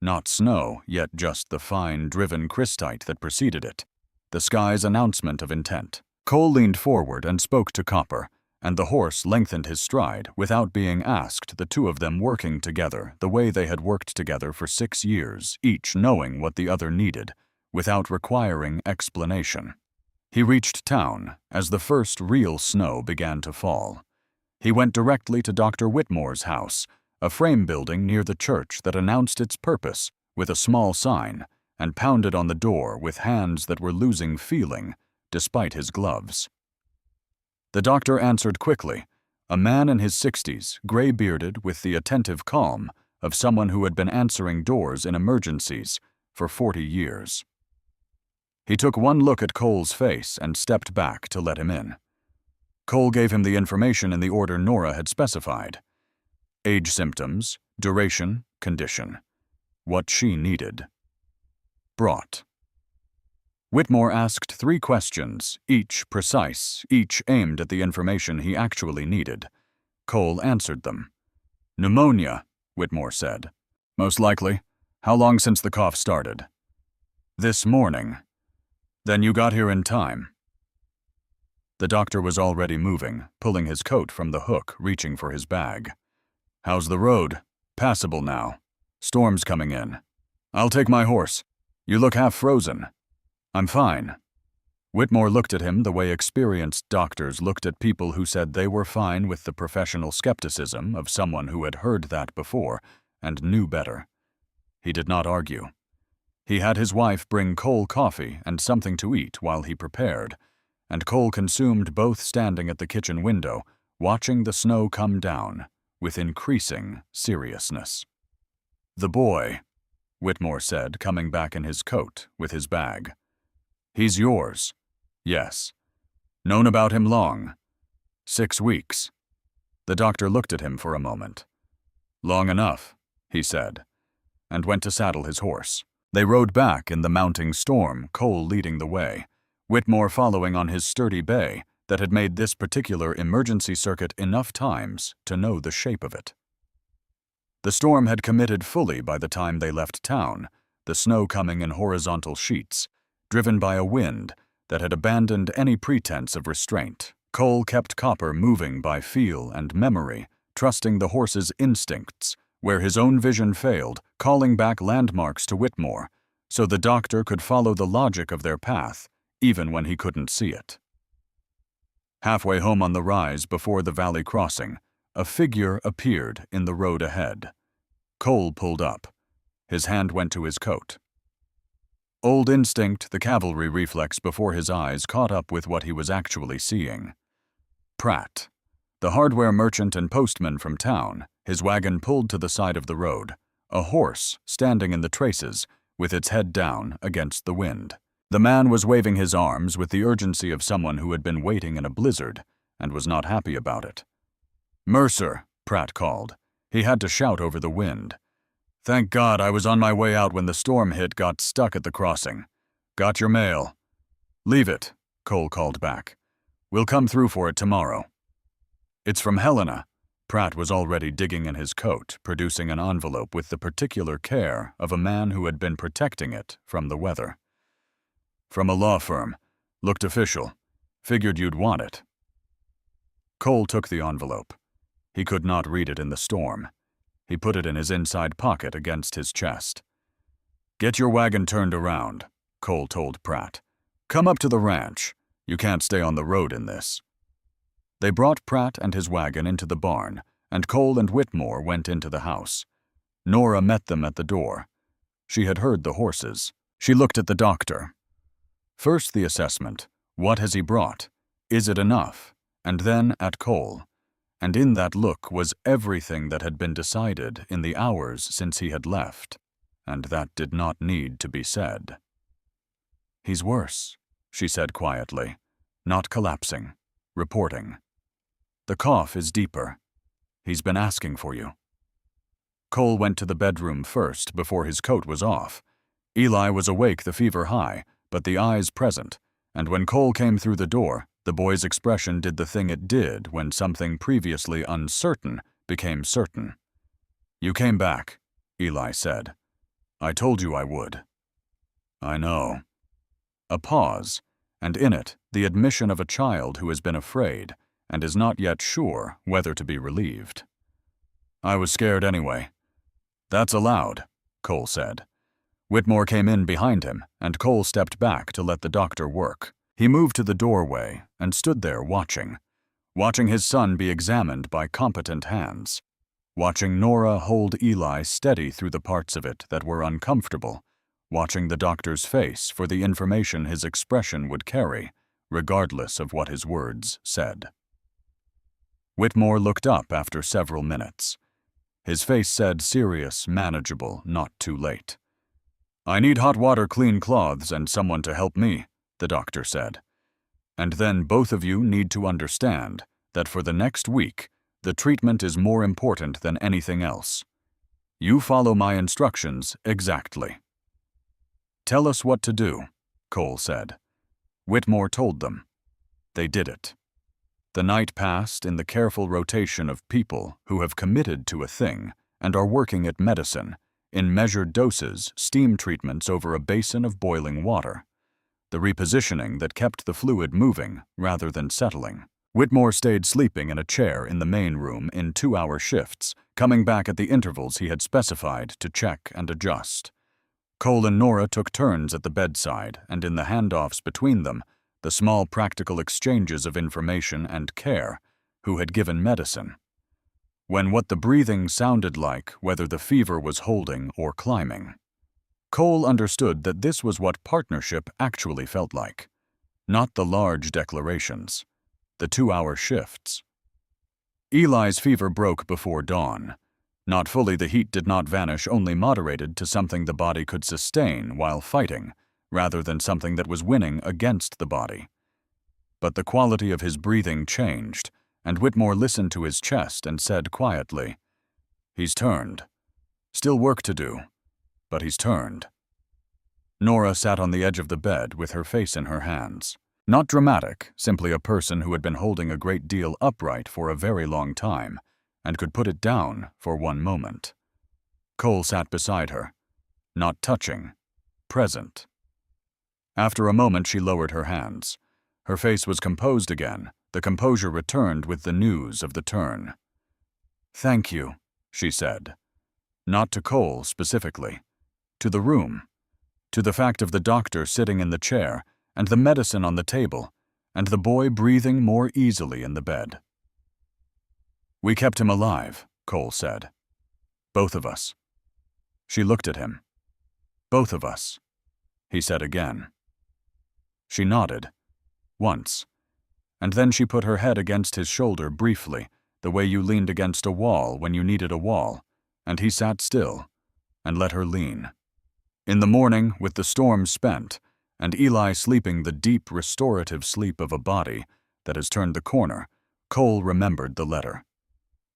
Not snow, yet just the fine, driven crystite that preceded it, the sky's announcement of intent. Cole leaned forward and spoke to Copper, and the horse lengthened his stride without being asked, the two of them working together the way they had worked together for 6 years, each knowing what the other needed, without requiring explanation. He reached town as the first real snow began to fall. He went directly to Dr. Whitmore's house, a frame building near the church that announced its purpose with a small sign, and pounded on the door with hands that were losing feeling despite his gloves. The doctor answered quickly, a man in his 60s, gray-bearded with the attentive calm of someone who had been answering doors in emergencies for 40 years. He took one look at Cole's face and stepped back to let him in. Cole gave him the information in the order Nora had specified. Age, symptoms, duration, condition. What she needed. Brought. Whitmore asked 3 questions, each precise, each aimed at the information he actually needed. Cole answered them. Pneumonia, Whitmore said. Most likely. How long since the cough started? This morning. Then you got here in time. The doctor was already moving, pulling his coat from the hook, reaching for his bag. How's the road? Passable now. Storm's coming in. I'll take my horse. You look half frozen. I'm fine. Whitmore looked at him the way experienced doctors looked at people who said they were fine with the professional skepticism of someone who had heard that before and knew better. He did not argue. He had his wife bring Cole coffee and something to eat while he prepared, and Cole consumed both standing at the kitchen window, watching the snow come down with increasing seriousness. The boy, Whitmore said, coming back in his coat with his bag. He's yours. Yes. Known about him long. 6 weeks. The doctor looked at him for a moment. Long enough, he said, and went to saddle his horse. They rode back in the mounting storm, Cole leading the way, Whitmore following on his sturdy bay that had made this particular emergency circuit enough times to know the shape of it. The storm had committed fully by the time they left town, the snow coming in horizontal sheets, driven by a wind that had abandoned any pretense of restraint. Cole kept Copper moving by feel and memory, trusting the horse's instincts, where his own vision failed, calling back landmarks to Whitmore, so the doctor could follow the logic of their path, even when he couldn't see it. Halfway home on the rise before the valley crossing, a figure appeared in the road ahead. Cole pulled up. His hand went to his coat. Old instinct, the cavalry reflex before his eyes caught up with what he was actually seeing. Pratt, the hardware merchant and postman from town, his wagon pulled to the side of the road, a horse standing in the traces, with its head down against the wind. The man was waving his arms with the urgency of someone who had been waiting in a blizzard and was not happy about it. Mercer, Pratt called. He had to shout over the wind. Thank God I was on my way out when the storm hit, got stuck at the crossing. Got your mail. Leave it, Cole called back. We'll come through for it tomorrow. It's from Helena. Pratt was already digging in his coat, producing an envelope with the particular care of a man who had been protecting it from the weather. From a law firm. Looked official. Figured you'd want it. Cole took the envelope. He could not read it in the storm. He put it in his inside pocket against his chest. Get your wagon turned around, Cole told Pratt. Come up to the ranch. You can't stay on the road in this. They brought Pratt and his wagon into the barn, and Cole and Whitmore went into the house. Nora met them at the door. She had heard the horses. She looked at the doctor. First the assessment. What has he brought? Is it enough? And then at Cole. And in that look was everything that had been decided in the hours since he had left, and that did not need to be said. He's worse, she said quietly, not collapsing, reporting. The cough is deeper. He's been asking for you. Cole went to the bedroom first before his coat was off. Eli was awake, the fever high, but the eyes present, and when Cole came through the door, the boy's expression did the thing it did when something previously uncertain became certain. You came back, Eli said. I told you I would. I know. A pause, and in it the admission of a child who has been afraid and is not yet sure whether to be relieved. I was scared anyway. That's allowed, Cole said. Whitmore came in behind him, and Cole stepped back to let the doctor work. He moved to the doorway and stood there watching his son be examined by competent hands, watching Nora hold Eli steady through the parts of it that were uncomfortable, watching the doctor's face for the information his expression would carry, regardless of what his words said. Whitmore looked up after several minutes. His face said serious, manageable, not too late. I need hot water, clean cloths, and someone to help me, the doctor said. And then both of you need to understand that for the next week, the treatment is more important than anything else. You follow my instructions exactly. Tell us what to do, Cole said. Whitmore told them. They did it. The night passed in the careful rotation of people who have committed to a thing and are working at medicine, in measured doses, steam treatments over a basin of boiling water. The repositioning that kept the fluid moving rather than settling. Whitmore stayed sleeping in a chair in the main room in 2-hour shifts, coming back at the intervals he had specified to check and adjust. Cole and Nora took turns at the bedside, and in the handoffs between them, the small practical exchanges of information and care, who had given medicine. When what the breathing sounded like, whether the fever was holding or climbing. Cole understood that this was what partnership actually felt like. Not the large declarations, the 2-hour shifts. Eli's fever broke before dawn. Not fully, the heat did not vanish, only moderated to something the body could sustain while fighting, rather than something that was winning against the body. But the quality of his breathing changed, and Whitmore listened to his chest and said quietly, "He's turned. Still work to do, but he's turned." Nora sat on the edge of the bed with her face in her hands. Not dramatic, simply a person who had been holding a great deal upright for a very long time, and could put it down for one moment. Cole sat beside her, not touching, present. After a moment she lowered her hands. Her face was composed again, the composure returned with the news of the turn. "Thank you," she said. Not to Cole specifically. To the room. To the fact of the doctor sitting in the chair, and the medicine on the table, and the boy breathing more easily in the bed. "We kept him alive," Cole said. "Both of us." She looked at him. "Both of us," he said again. She nodded. Once. And then she put her head against his shoulder briefly, the way you leaned against a wall when you needed a wall, and he sat still, and let her lean. In the morning, with the storm spent, and Eli sleeping the deep, restorative sleep of a body that has turned the corner, Cole remembered the letter.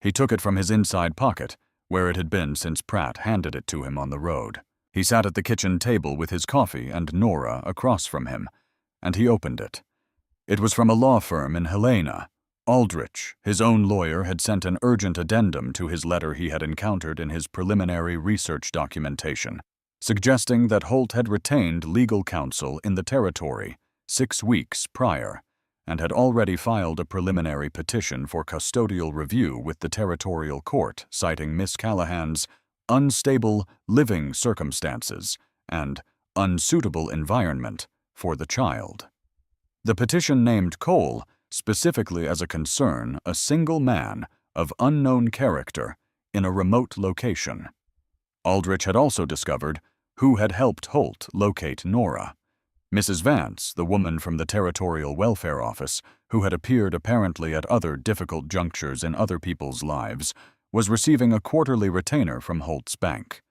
He took it from his inside pocket, where it had been since Pratt handed it to him on the road. He sat at the kitchen table with his coffee and Nora across from him, and he opened it. It was from a law firm in Helena. Aldrich, his own lawyer, had sent an urgent addendum to his letter he had encountered in his preliminary research documentation, suggesting that Holt had retained legal counsel in the territory 6 weeks prior, and had already filed a preliminary petition for custodial review with the territorial court, citing Miss Callahan's unstable living circumstances and unsuitable environment for the child. The petition named Cole specifically as a concern a single man of unknown character in a remote location. Aldrich had also discovered who had helped Holt locate Nora. Mrs. Vance, the woman from the Territorial Welfare Office, who had appeared apparently at other difficult junctures in other people's lives, was receiving a quarterly retainer from Holt's bank.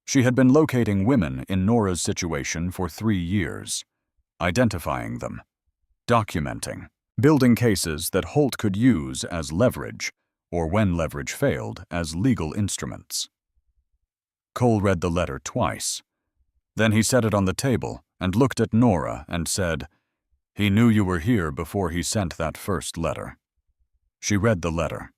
She had been locating women in Nora's situation for 3 years, identifying them, documenting, building cases that Holt could use as leverage, or when leverage failed, as legal instruments. Cole read the letter twice. Then he set it on the table and looked at Nora and said, "He knew you were here before he sent that first letter." She read the letter.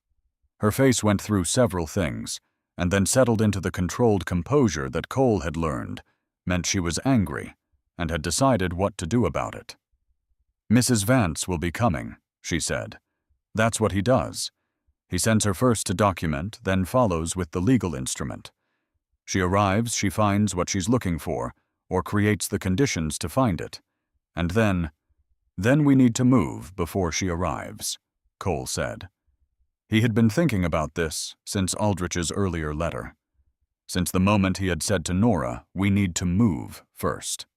Her face went through several things, and then settled into the controlled composure that Cole had learned meant she was angry and had decided what to do about it. "Mrs. Vance will be coming," she said. "That's what he does. He sends her first to document, then follows with the legal instrument. She arrives, she finds what she's looking for, or creates the conditions to find it. And then we need to move before she arrives," Cole said. He had been thinking about this since Aldrich's earlier letter. Since the moment he had said to Nora, "We need to move first."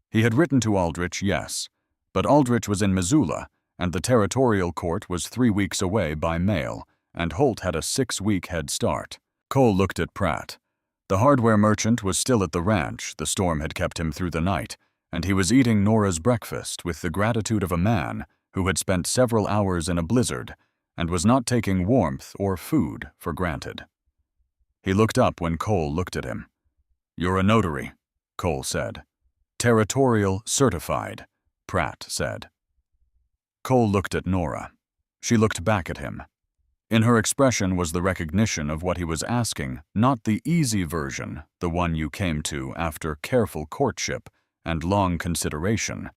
He had written to Aldrich, yes, but Aldrich was in Missoula, and the territorial court was 3 weeks away by mail, and Holt had a 6-week head start. Cole looked at Pratt. The hardware merchant was still at the ranch. The storm had kept him through the night, and he was eating Nora's breakfast with the gratitude of a man who had spent several hours in a blizzard and was not taking warmth or food for granted. He looked up when Cole looked at him. "You're a notary," Cole said. "Territorial certified," Pratt said. Cole looked at Nora. She looked back at him. In her expression was the recognition of what he was asking, not the easy version, the one you came to after careful courtship and long consideration,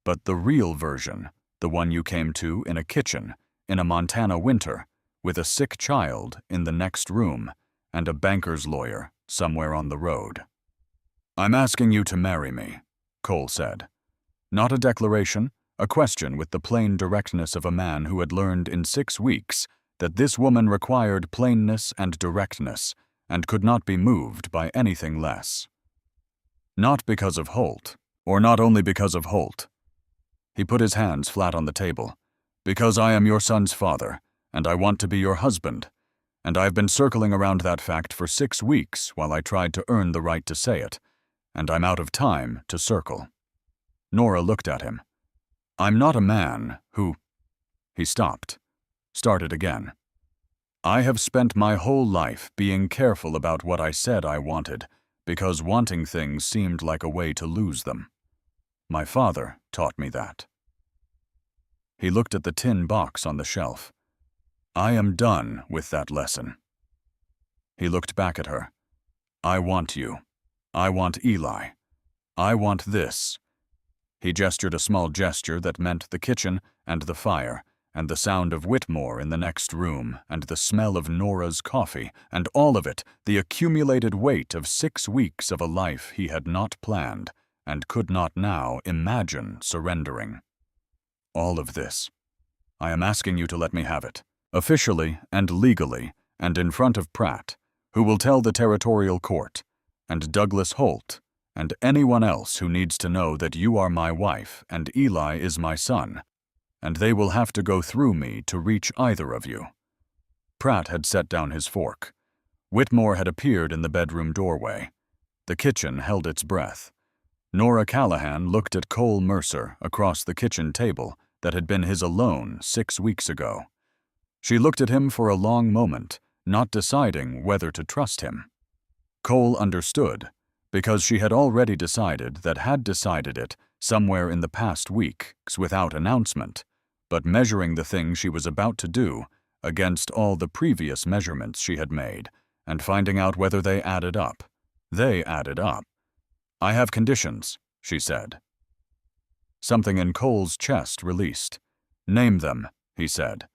but the real version, the one you came to in a kitchen, in a Montana winter, with a sick child in the next room and a banker's lawyer somewhere on the road. "I'm asking you to marry me," Cole said. Not a declaration, a question with the plain directness of a man who had learned in 6 weeks that this woman required plainness and directness and could not be moved by anything less. Not because of Holt, or not only because of Holt. He put his hands flat on the table. "Because I am your son's father, and I want to be your husband, and I've been circling around that fact for 6 weeks while I tried to earn the right to say it, and I'm out of time to circle." Nora looked at him. "I'm not a man who—" He stopped, started again. "I have spent my whole life being careful about what I said I wanted, because wanting things seemed like a way to lose them. My father taught me that." He looked at the tin box on the shelf. "I am done with that lesson." He looked back at her. "I want you. I want Eli. I want this." He gestured a small gesture that meant the kitchen and the fire, and the sound of Whitmore in the next room, and the smell of Nora's coffee, and all of it, the accumulated weight of 6 weeks of a life he had not planned, and could not now imagine surrendering. "All of this. I am asking you to let me have it, officially and legally, and in front of Pratt, who will tell the territorial court, and Douglas Holt, and anyone else who needs to know that you are my wife and Eli is my son, and they will have to go through me to reach either of you." Pratt had set down his fork. Whitmore had appeared in the bedroom doorway. The kitchen held its breath. Nora Callahan looked at Cole Mercer across the kitchen table that had been his alone 6 weeks ago. She looked at him for a long moment, not deciding whether to trust him. Cole understood, because she had already decided that had decided it somewhere in the past weeks without announcement, but measuring the thing she was about to do against all the previous measurements she had made, and finding out whether they added up. They added up. "I have conditions," she said. Something in Cole's chest released. "Name them," he said.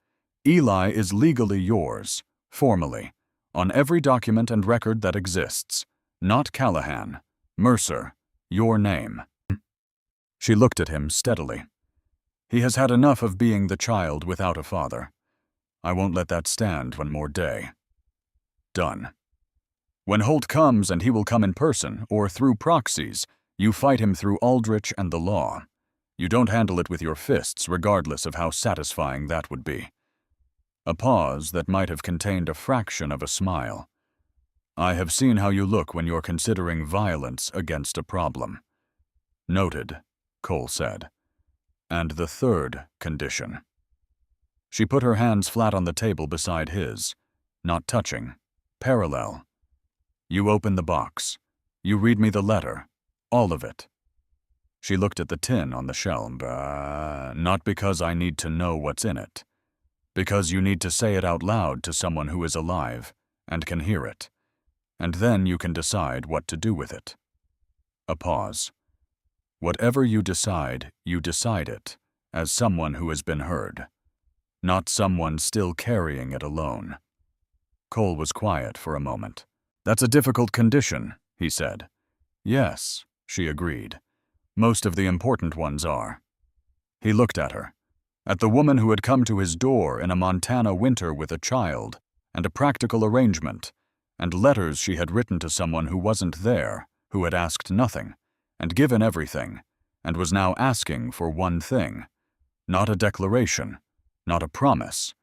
"Eli is legally yours, formally, on every document and record that exists. Not Callahan. Mercer, your name." She looked at him steadily. "He has had enough of being the child without a father. I won't let that stand one more day. Done. When Holt comes, and he will come in person or through proxies, you fight him through Aldrich and the law. You don't handle it with your fists, regardless of how satisfying that would be." A pause that might have contained a fraction of a smile. "I have seen how you look when you're considering violence against a problem." "Noted," Cole said. "And the third condition." She put her hands flat on the table beside his, not touching, parallel. "You open the box. You read me the letter. All of it." She looked at the tin on the shelf. "Not because I need to know what's in it. Because you need to say it out loud to someone who is alive and can hear it. And then you can decide what to do with it." A pause. "Whatever you decide it, as someone who has been heard. Not someone still carrying it alone." Cole was quiet for a moment. "That's a difficult condition," he said. "Yes," she agreed. "Most of the important ones are." He looked at her, at the woman who had come to his door in a Montana winter with a child, and a practical arrangement, and letters she had written to someone who wasn't there, who had asked nothing, and given everything, and was now asking for one thing. Not a declaration, not a promise,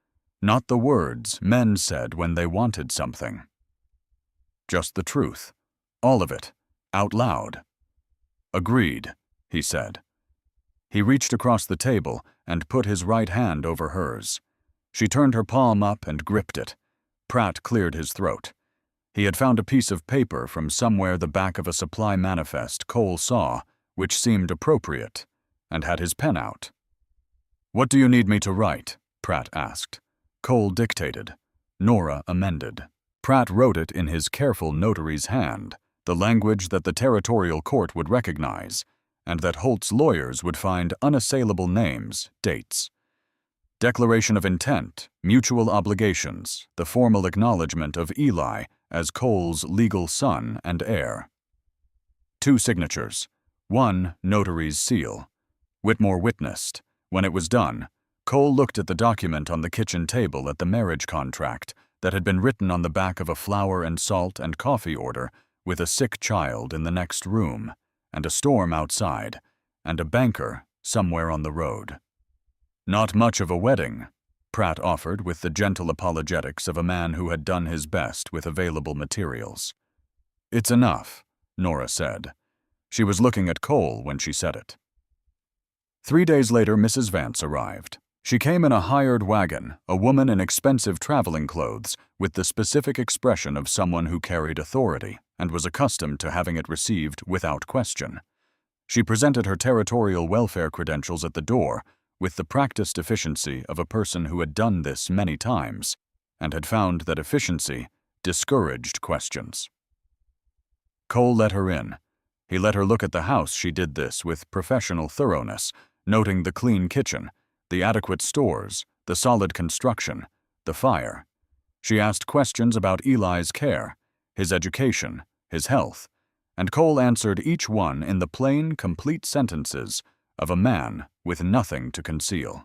not the words men said when they wanted something. Just the truth, all of it, out loud. "Agreed," he said. He reached across the table and put his right hand over hers. She turned her palm up and gripped it. Pratt cleared his throat. He had found a piece of paper from somewhere the back of a supply manifest Cole saw, which seemed appropriate, and had his pen out. "What do you need me to write?" Pratt asked. Cole dictated. Nora amended. Pratt wrote it in his careful notary's hand, the language that the territorial court would recognize, and that Holt's lawyers would find unassailable names, dates. Declaration of intent, mutual obligations, the formal acknowledgement of Eli as Cole's legal son and heir. 2 signatures. 1 notary's seal. Whitmore witnessed. When it was done, Cole looked at the document on the kitchen table at the marriage contract that had been written on the back of a flour and salt and coffee order with a sick child in the next room, and a storm outside, and a banker somewhere on the road. Not much of a wedding, Pratt offered with the gentle apologetics of a man who had done his best with available materials. It's enough, Nora said. She was looking at Cole when she said it. 3 days later, Mrs. Vance arrived. She came in a hired wagon, a woman in expensive traveling clothes, with the specific expression of someone who carried authority and was accustomed to having it received without question. She presented her territorial welfare credentials at the door with the practiced efficiency of a person who had done this many times and had found that efficiency discouraged questions. Cole let her in. He let her look at the house. She did this with professional thoroughness, noting the clean kitchen, the adequate stores, the solid construction, the fire. She asked questions about Eli's care, his education, his health, and Cole answered each one in the plain, complete sentences of a man with nothing to conceal.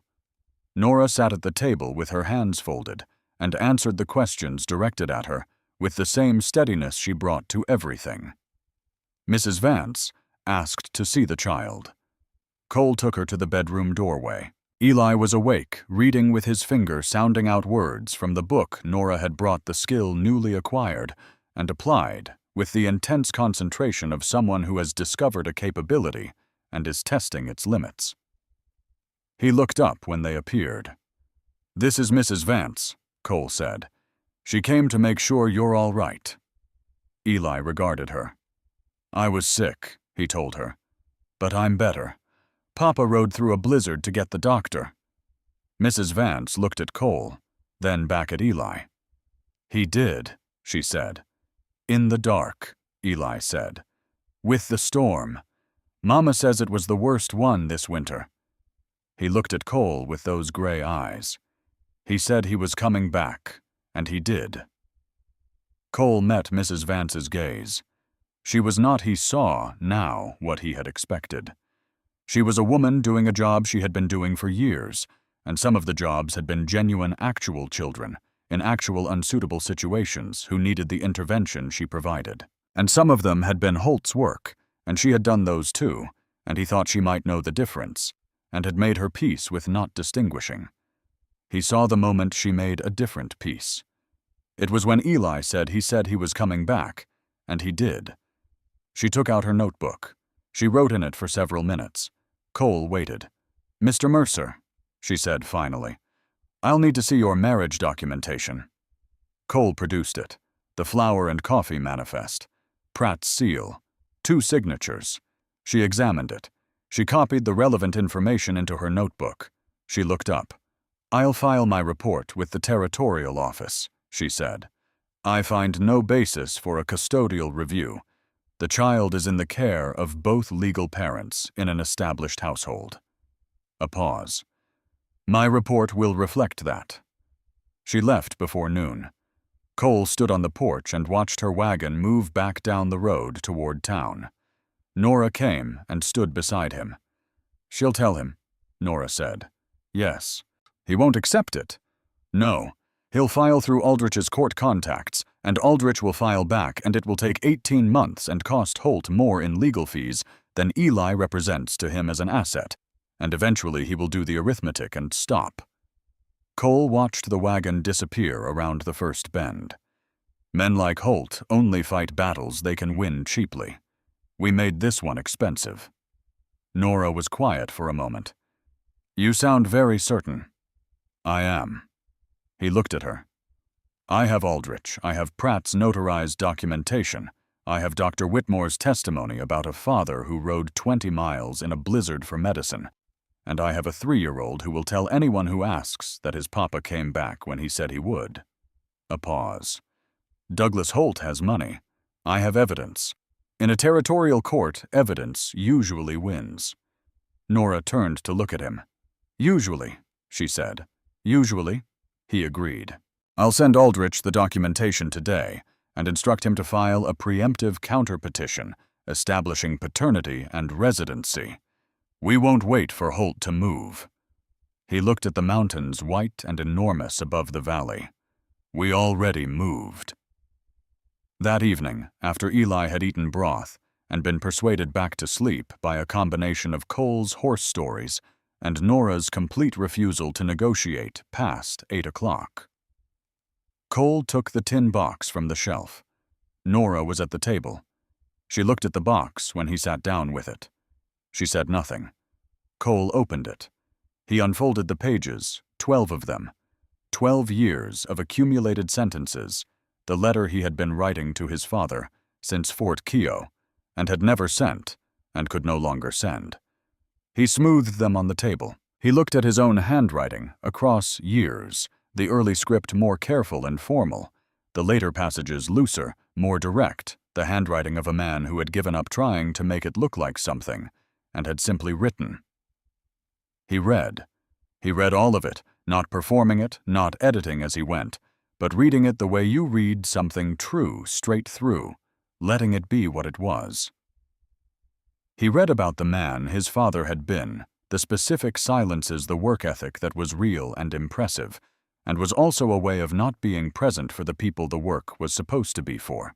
Nora sat at the table with her hands folded and answered the questions directed at her with the same steadiness she brought to everything. Mrs. Vance asked to see the child. Cole took her to the bedroom doorway. Eli was awake, reading with his finger, sounding out words from the book Nora had brought the skill newly acquired and applied with the intense concentration of someone who has discovered a capability and is testing its limits. He looked up when they appeared. "This is Mrs. Vance," Cole said. "She came to make sure you're all right." Eli regarded her. "I was sick," he told her. "But I'm better. Papa rode through a blizzard to get the doctor." Mrs. Vance looked at Cole, then back at Eli. "He did," she said. "In the dark," Eli said. "With the storm. Mama says it was the worst one this winter." He looked at Cole with those gray eyes. "He said he was coming back, and he did." Cole met Mrs. Vance's gaze. She was not, he saw now, what he had expected. She was a woman doing a job she had been doing for years, and some of the jobs had been genuine actual children, in actual unsuitable situations who needed the intervention she provided. And some of them had been Holt's work, and she had done those too, and he thought she might know the difference, and had made her peace with not distinguishing. He saw the moment she made a different peace. It was when Eli said he was coming back, and he did. She took out her notebook. She wrote in it for several minutes. Cole waited. "Mr. Mercer," she said finally, "I'll need to see your marriage documentation." Cole produced it. The flour and coffee manifest. Pratt's seal. 2 signatures. She examined it. She copied the relevant information into her notebook. She looked up. "I'll file my report with the territorial office," she said. "I find no basis for a custodial review. The child is in the care of both legal parents in an established household." A pause. "My report will reflect that." She left before noon. Cole stood on the porch and watched her wagon move back down the road toward town. Nora came and stood beside him. "She'll tell him," Nora said. "Yes." "He won't accept it." "No. He'll file through Aldrich's court contacts, and Aldrich will file back, and it will take 18 months and cost Holt more in legal fees than Eli represents to him as an asset, and eventually he will do the arithmetic and stop." Cole watched the wagon disappear around the first bend. Men like Holt only fight battles they can win cheaply. We made this one expensive. Nora was quiet for a moment. "You sound very certain." "I am." He looked at her. "I have Aldrich. I have Pratt's notarized documentation. I have Dr. Whitmore's testimony about a father who rode 20 miles in a blizzard for medicine. And I have a 3-year-old who will tell anyone who asks that his papa came back when he said he would." A pause. "Douglas Holt has money. I have evidence. In a territorial court, evidence usually wins." Nora turned to look at him. "Usually," she said. "Usually," he agreed. "I'll send Aldrich the documentation today and instruct him to file a preemptive counter-petition establishing paternity and residency. We won't wait for Holt to move. He looked at the mountains, white and enormous above the valley. We already moved. That evening, after Eli had eaten broth and been persuaded back to sleep by a combination of Cole's horse stories and Nora's complete refusal to negotiate past 8 o'clock. Cole took the tin box from the shelf. Nora was at the table. She looked at the box when he sat down with it. She said nothing. Cole opened it. He unfolded the pages, 12 of them. 12 years of accumulated sentences, the letter he had been writing to his father since Fort Keogh, and had never sent, and could no longer send. He smoothed them on the table. He looked at his own handwriting across years, the early script more careful and formal, the later passages looser, more direct, the handwriting of a man who had given up trying to make it look like something, and had simply written. He read. He read all of it, not performing it, not editing as he went, but reading it the way you read something true, straight through, letting it be what it was. He read about the man his father had been, the specific silences, the work ethic that was real and impressive, and was also a way of not being present for the people the work was supposed to be for.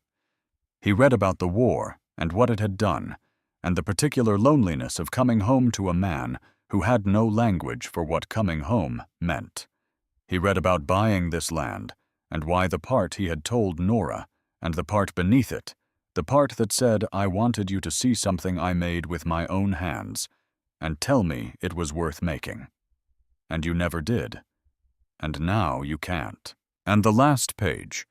He read about the war and what it had done, and the particular loneliness of coming home to a man who had no language for what coming home meant. He read about buying this land, and why the part he had told Nora, and the part beneath it, the part that said, I wanted you to see something I made with my own hands, and tell me it was worth making. And you never did. And now you can't. And the last page,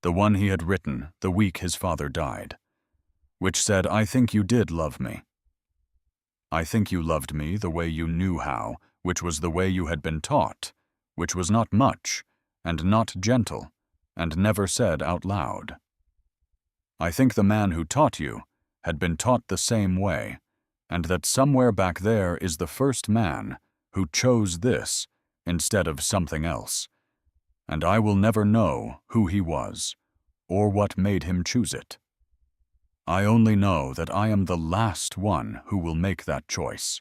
the one he had written the week his father died, which said, I think you did love me. I think you loved me the way you knew how, which was the way you had been taught, which was not much, and not gentle, and never said out loud. I think the man who taught you had been taught the same way, and that somewhere back there is the first man who chose this instead of something else, and I will never know who he was, or what made him choose it. I only know that I am the last one who will make that choice.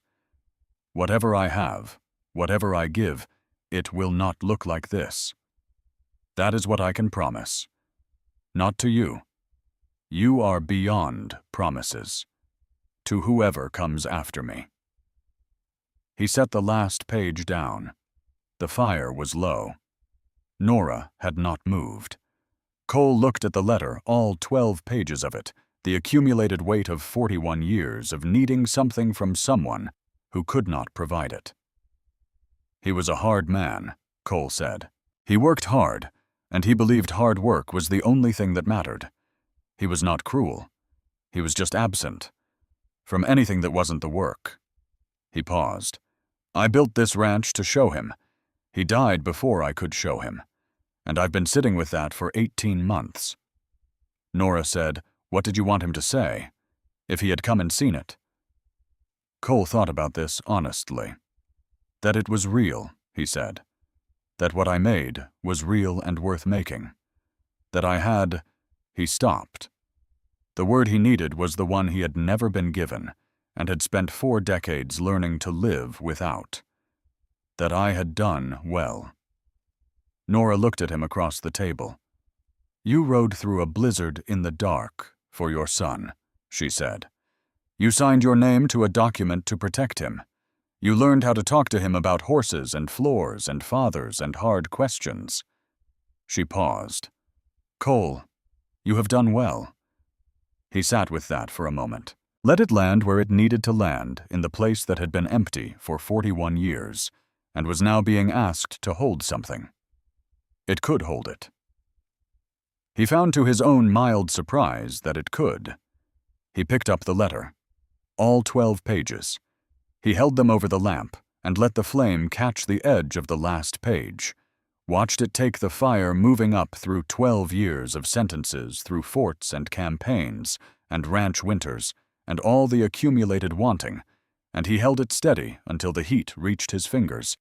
Whatever I have, whatever I give, it will not look like this. That is what I can promise. Not to you. You are beyond promises. To whoever comes after me. He set the last page down. The fire was low. Nora had not moved. Cole looked at the letter, all 12 pages of it, the accumulated weight of 41 years of needing something from someone who could not provide it. He was a hard man, Cole said. He worked hard, and he believed hard work was the only thing that mattered. He was not cruel. He was just absent from anything that wasn't the work. He paused. I built this ranch to show him. He died before I could show him, and I've been sitting with that for 18 months. Nora said, what did you want him to say? If he had come and seen it? Cole thought about this honestly. That it was real, he said. That what I made was real and worth making. That I had... He stopped. The word he needed was the one he had never been given, and had spent 4 decades learning to live without. That I had done well. Nora looked at him across the table. You rode through a blizzard in the dark for your son, she said. You signed your name to a document to protect him. You learned how to talk to him about horses and floors and fathers and hard questions. She paused. Cole, you have done well. He sat with that for a moment. Let it land where it needed to land, in the place that had been empty for 41 years, and was now being asked to hold something. It could hold it. He found to his own mild surprise that it could. He picked up the letter. All 12 pages. He held them over the lamp and let the flame catch the edge of the last page, watched it take the fire moving up through 12 years of sentences through forts and campaigns and ranch winters and all the accumulated wanting, and he held it steady until the heat reached his fingers,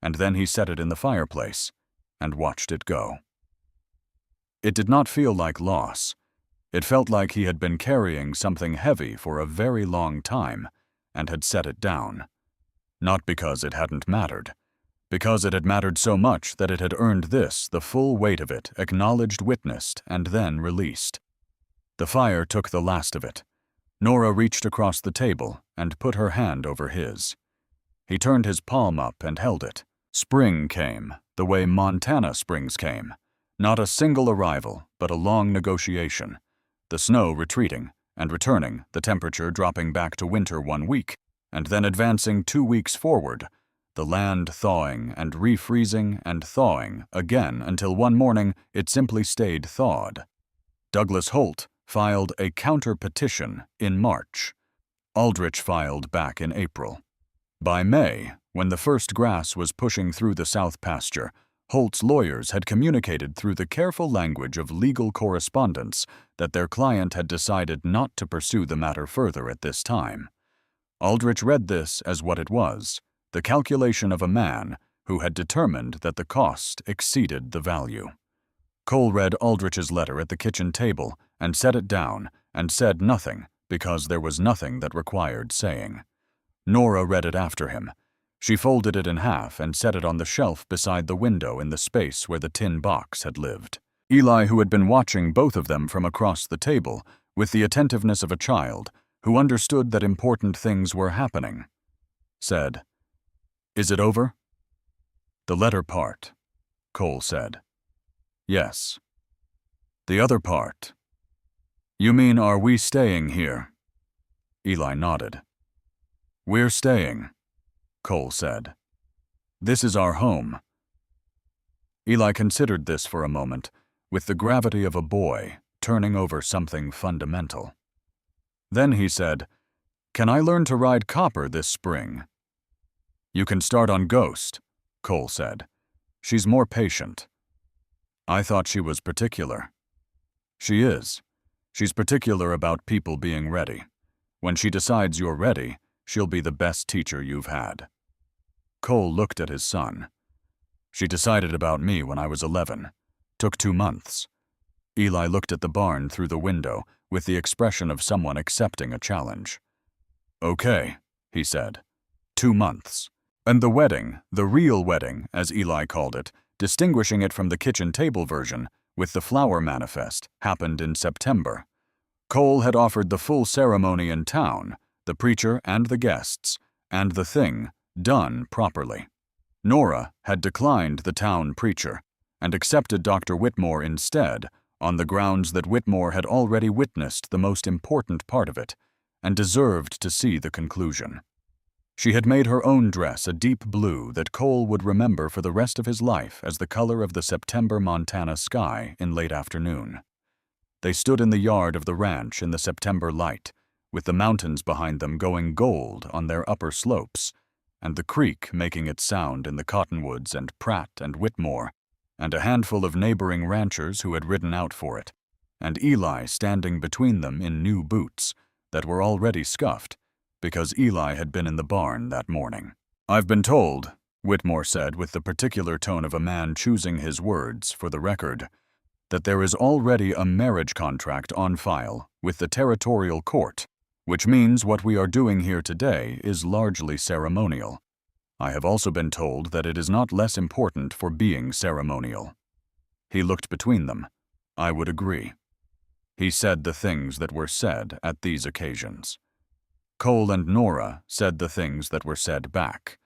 and then he set it in the fireplace and watched it go. It did not feel like loss. It felt like he had been carrying something heavy for a very long time and had set it down. Not because it hadn't mattered. Because it had mattered so much that it had earned this, the full weight of it, acknowledged, witnessed, and then released. The fire took the last of it. Nora reached across the table and put her hand over his. He turned his palm up and held it. Spring came, the way Montana springs came. Not a single arrival, but a long negotiation. The snow retreating and returning, the temperature dropping back to winter 1 week, and then advancing 2 weeks forward, the land thawing and refreezing and thawing again until one morning it simply stayed thawed. Douglas Holt filed a counter-petition in March. Aldrich filed back in April. By May, when the first grass was pushing through the south pasture, Holt's lawyers had communicated through the careful language of legal correspondence that their client had decided not to pursue the matter further at this time. Aldrich read this as what it was, the calculation of a man who had determined that the cost exceeded the value. Cole read Aldrich's letter at the kitchen table and set it down and said nothing because there was nothing that required saying. Nora read it after him. She folded it in half and set it on the shelf beside the window in the space where the tin box had lived. Eli, who had been watching both of them from across the table with the attentiveness of a child who understood that important things were happening, said, "Is it over?" "The letter part," Cole said. "Yes." "The other part." "You mean, are we staying here?" Eli nodded. "We're staying," Cole said. "This is our home." Eli considered this for a moment, with the gravity of a boy turning over something fundamental. Then he said, "Can I learn to ride Copper this spring?" "You can start on Ghost," Cole said. "She's more patient." "I thought she was particular." "She is. She's particular about people being ready. When she decides you're ready, she'll be the best teacher you've had." Cole looked at his son. "She decided about me when I was 11. Took 2 months." Eli looked at the barn through the window with the expression of someone accepting a challenge. "Okay," he said. 2 months. And the wedding, the real wedding, as Eli called it, distinguishing it from the kitchen table version, with the flower manifest, happened in September. Cole had offered the full ceremony in town, the preacher and the guests, and the thing done properly. Nora had declined the town preacher and accepted Dr. Whitmore instead on the grounds that Whitmore had already witnessed the most important part of it and deserved to see the conclusion. She had made her own dress a deep blue that Cole would remember for the rest of his life as the color of the September Montana sky in late afternoon. They stood in the yard of the ranch in the September light, with the mountains behind them going gold on their upper slopes, and the creek making its sound in the cottonwoods and Pratt and Whitmore, and a handful of neighboring ranchers who had ridden out for it, and Eli standing between them in new boots that were already scuffed, because Eli had been in the barn that morning. "I've been told," Whitmore said with the particular tone of a man choosing his words for the record, "that there is already a marriage contract on file with the territorial court, which means what we are doing here today is largely ceremonial. I have also been told that it is not less important for being ceremonial." He looked between them. "I would agree." He said the things that were said at these occasions. Cole and Nora said the things that were said back.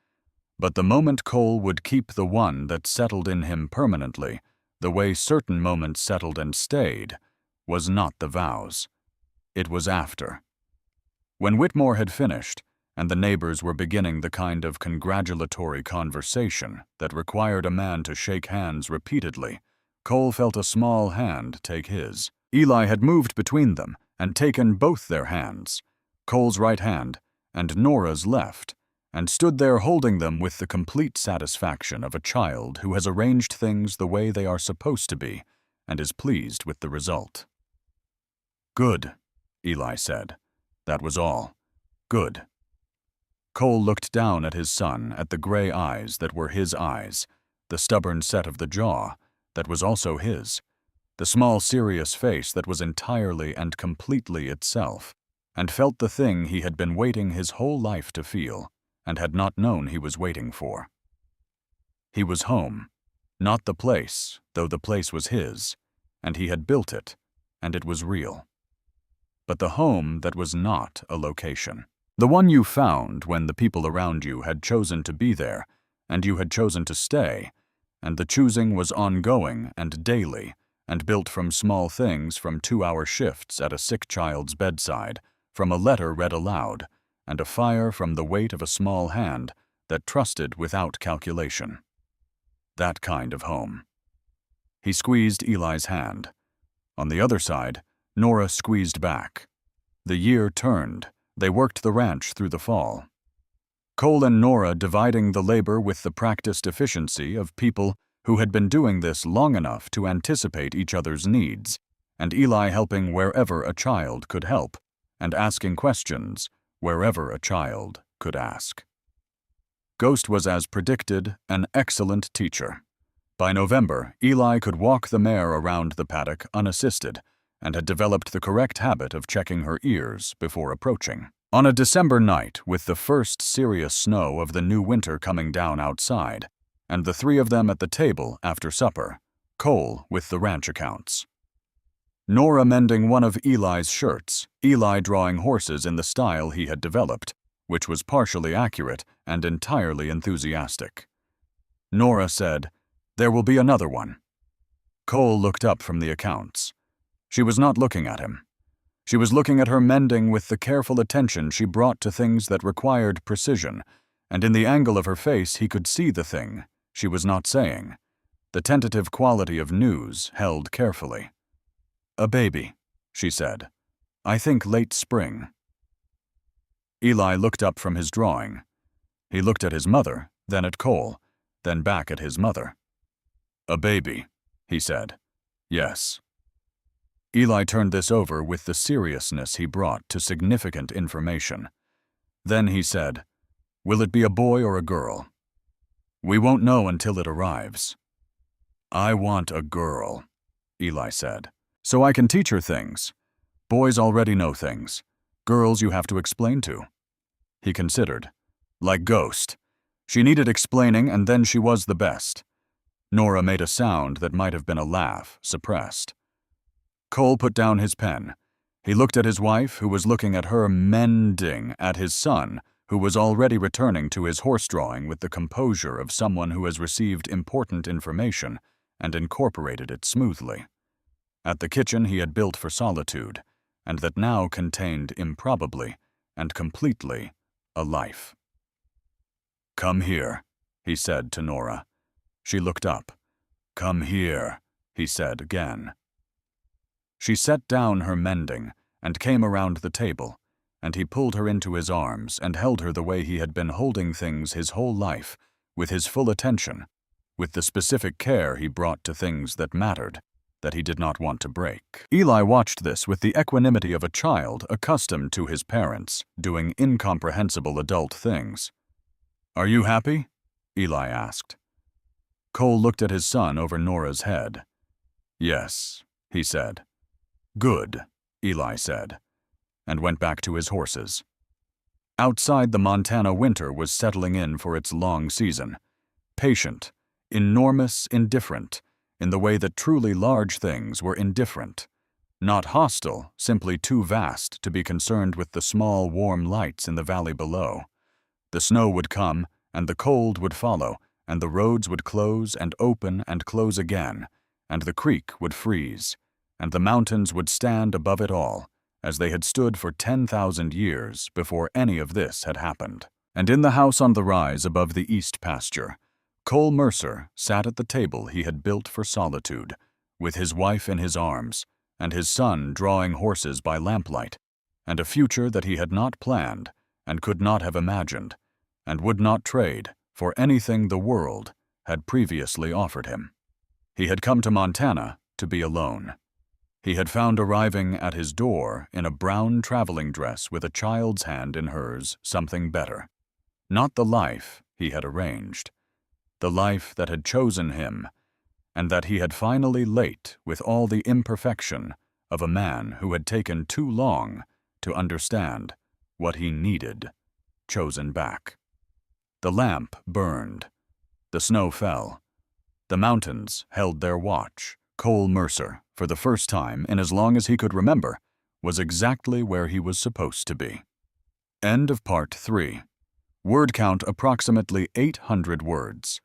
But the moment Cole would keep the one that settled in him permanently, the way certain moments settled and stayed, was not the vows. It was after. When Whitmore had finished, and the neighbors were beginning the kind of congratulatory conversation that required a man to shake hands repeatedly, Cole felt a small hand take his. Eli had moved between them and taken both their hands, Cole's right hand and Nora's left, and stood there holding them with the complete satisfaction of a child who has arranged things the way they are supposed to be and is pleased with the result. "Good," Eli said. That was all. "Good." Cole looked down at his son, at the gray eyes that were his eyes, the stubborn set of the jaw that was also his, the small serious face that was entirely and completely itself, and felt the thing he had been waiting his whole life to feel, and had not known he was waiting for. He was home, not the place, though the place was his, and he had built it, and it was real. But the home that was not a location. The one you found when the people around you had chosen to be there, and you had chosen to stay, and the choosing was ongoing and daily, and built from small things, from 2-hour shifts at a sick child's bedside, from a letter read aloud, and a fire from the weight of a small hand that trusted without calculation. That kind of home. He squeezed Eli's hand. On the other side, Nora squeezed back. The year turned. They worked the ranch through the fall. Cole and Nora dividing the labor with the practiced efficiency of people who had been doing this long enough to anticipate each other's needs, and Eli helping wherever a child could help, and asking questions wherever a child could ask. Ghost was, as predicted, an excellent teacher. By November, Eli could walk the mare around the paddock unassisted, and had developed the correct habit of checking her ears before approaching. On a December night, with the first serious snow of the new winter coming down outside, and the three of them at the table after supper, Cole with the ranch accounts. Nora mending one of Eli's shirts, Eli drawing horses in the style he had developed, which was partially accurate and entirely enthusiastic. Nora said, "There will be another one." Cole looked up from the accounts. She was not looking at him. She was looking at her mending with the careful attention she brought to things that required precision, and in the angle of her face he could see the thing she was not saying, the tentative quality of news held carefully. "A baby," she said. "I think late spring." Eli looked up from his drawing. He looked at his mother, then at Cole, then back at his mother. "A baby," he said. "Yes." Eli turned this over with the seriousness he brought to significant information. Then he said, "Will it be a boy or a girl?" "We won't know until it arrives." "I want a girl," Eli said, "so I can teach her things. Boys already know things. Girls you have to explain to." He considered. Like Ghost. She needed explaining, and then she was the best. Nora made a sound that might have been a laugh, suppressed. Cole put down his pen. He looked at his wife, who was looking at her, mending at his son, who was already returning to his horse drawing with the composure of someone who has received important information and incorporated it smoothly. At the kitchen he had built for solitude, and that now contained improbably and completely a life. "Come here," he said to Nora. She looked up. "Come here," he said again. She set down her mending and came around the table, and he pulled her into his arms and held her the way he had been holding things his whole life, with his full attention, with the specific care he brought to things that mattered, that he did not want to break. Eli watched this with the equanimity of a child accustomed to his parents doing incomprehensible adult things. "Are you happy?" Eli asked. Cole looked at his son over Nora's head. "Yes," he said. "Good," Eli said, and went back to his horses. Outside, the Montana winter was settling in for its long season. Patient, enormous, indifferent, in the way that truly large things were indifferent. Not hostile, simply too vast to be concerned with the small, warm lights in the valley below. The snow would come, and the cold would follow, and the roads would close and open and close again, and the creek would freeze, and the mountains would stand above it all, as they had stood for 10,000 years before any of this had happened. And in the house on the rise above the east pasture, Cole Mercer sat at the table he had built for solitude, with his wife in his arms, and his son drawing horses by lamplight, and a future that he had not planned, and could not have imagined, and would not trade for anything the world had previously offered him. He had come to Montana to be alone. He had found arriving at his door in a brown traveling dress with a child's hand in hers something better. Not the life he had arranged. The life that had chosen him, and that he had finally late with all the imperfection of a man who had taken too long to understand what he needed, chosen back. The lamp burned. The snow fell. The mountains held their watch. Cole Mercer, for the first time in as long as he could remember, was exactly where he was supposed to be. End of Part 3. Word count approximately 800 words.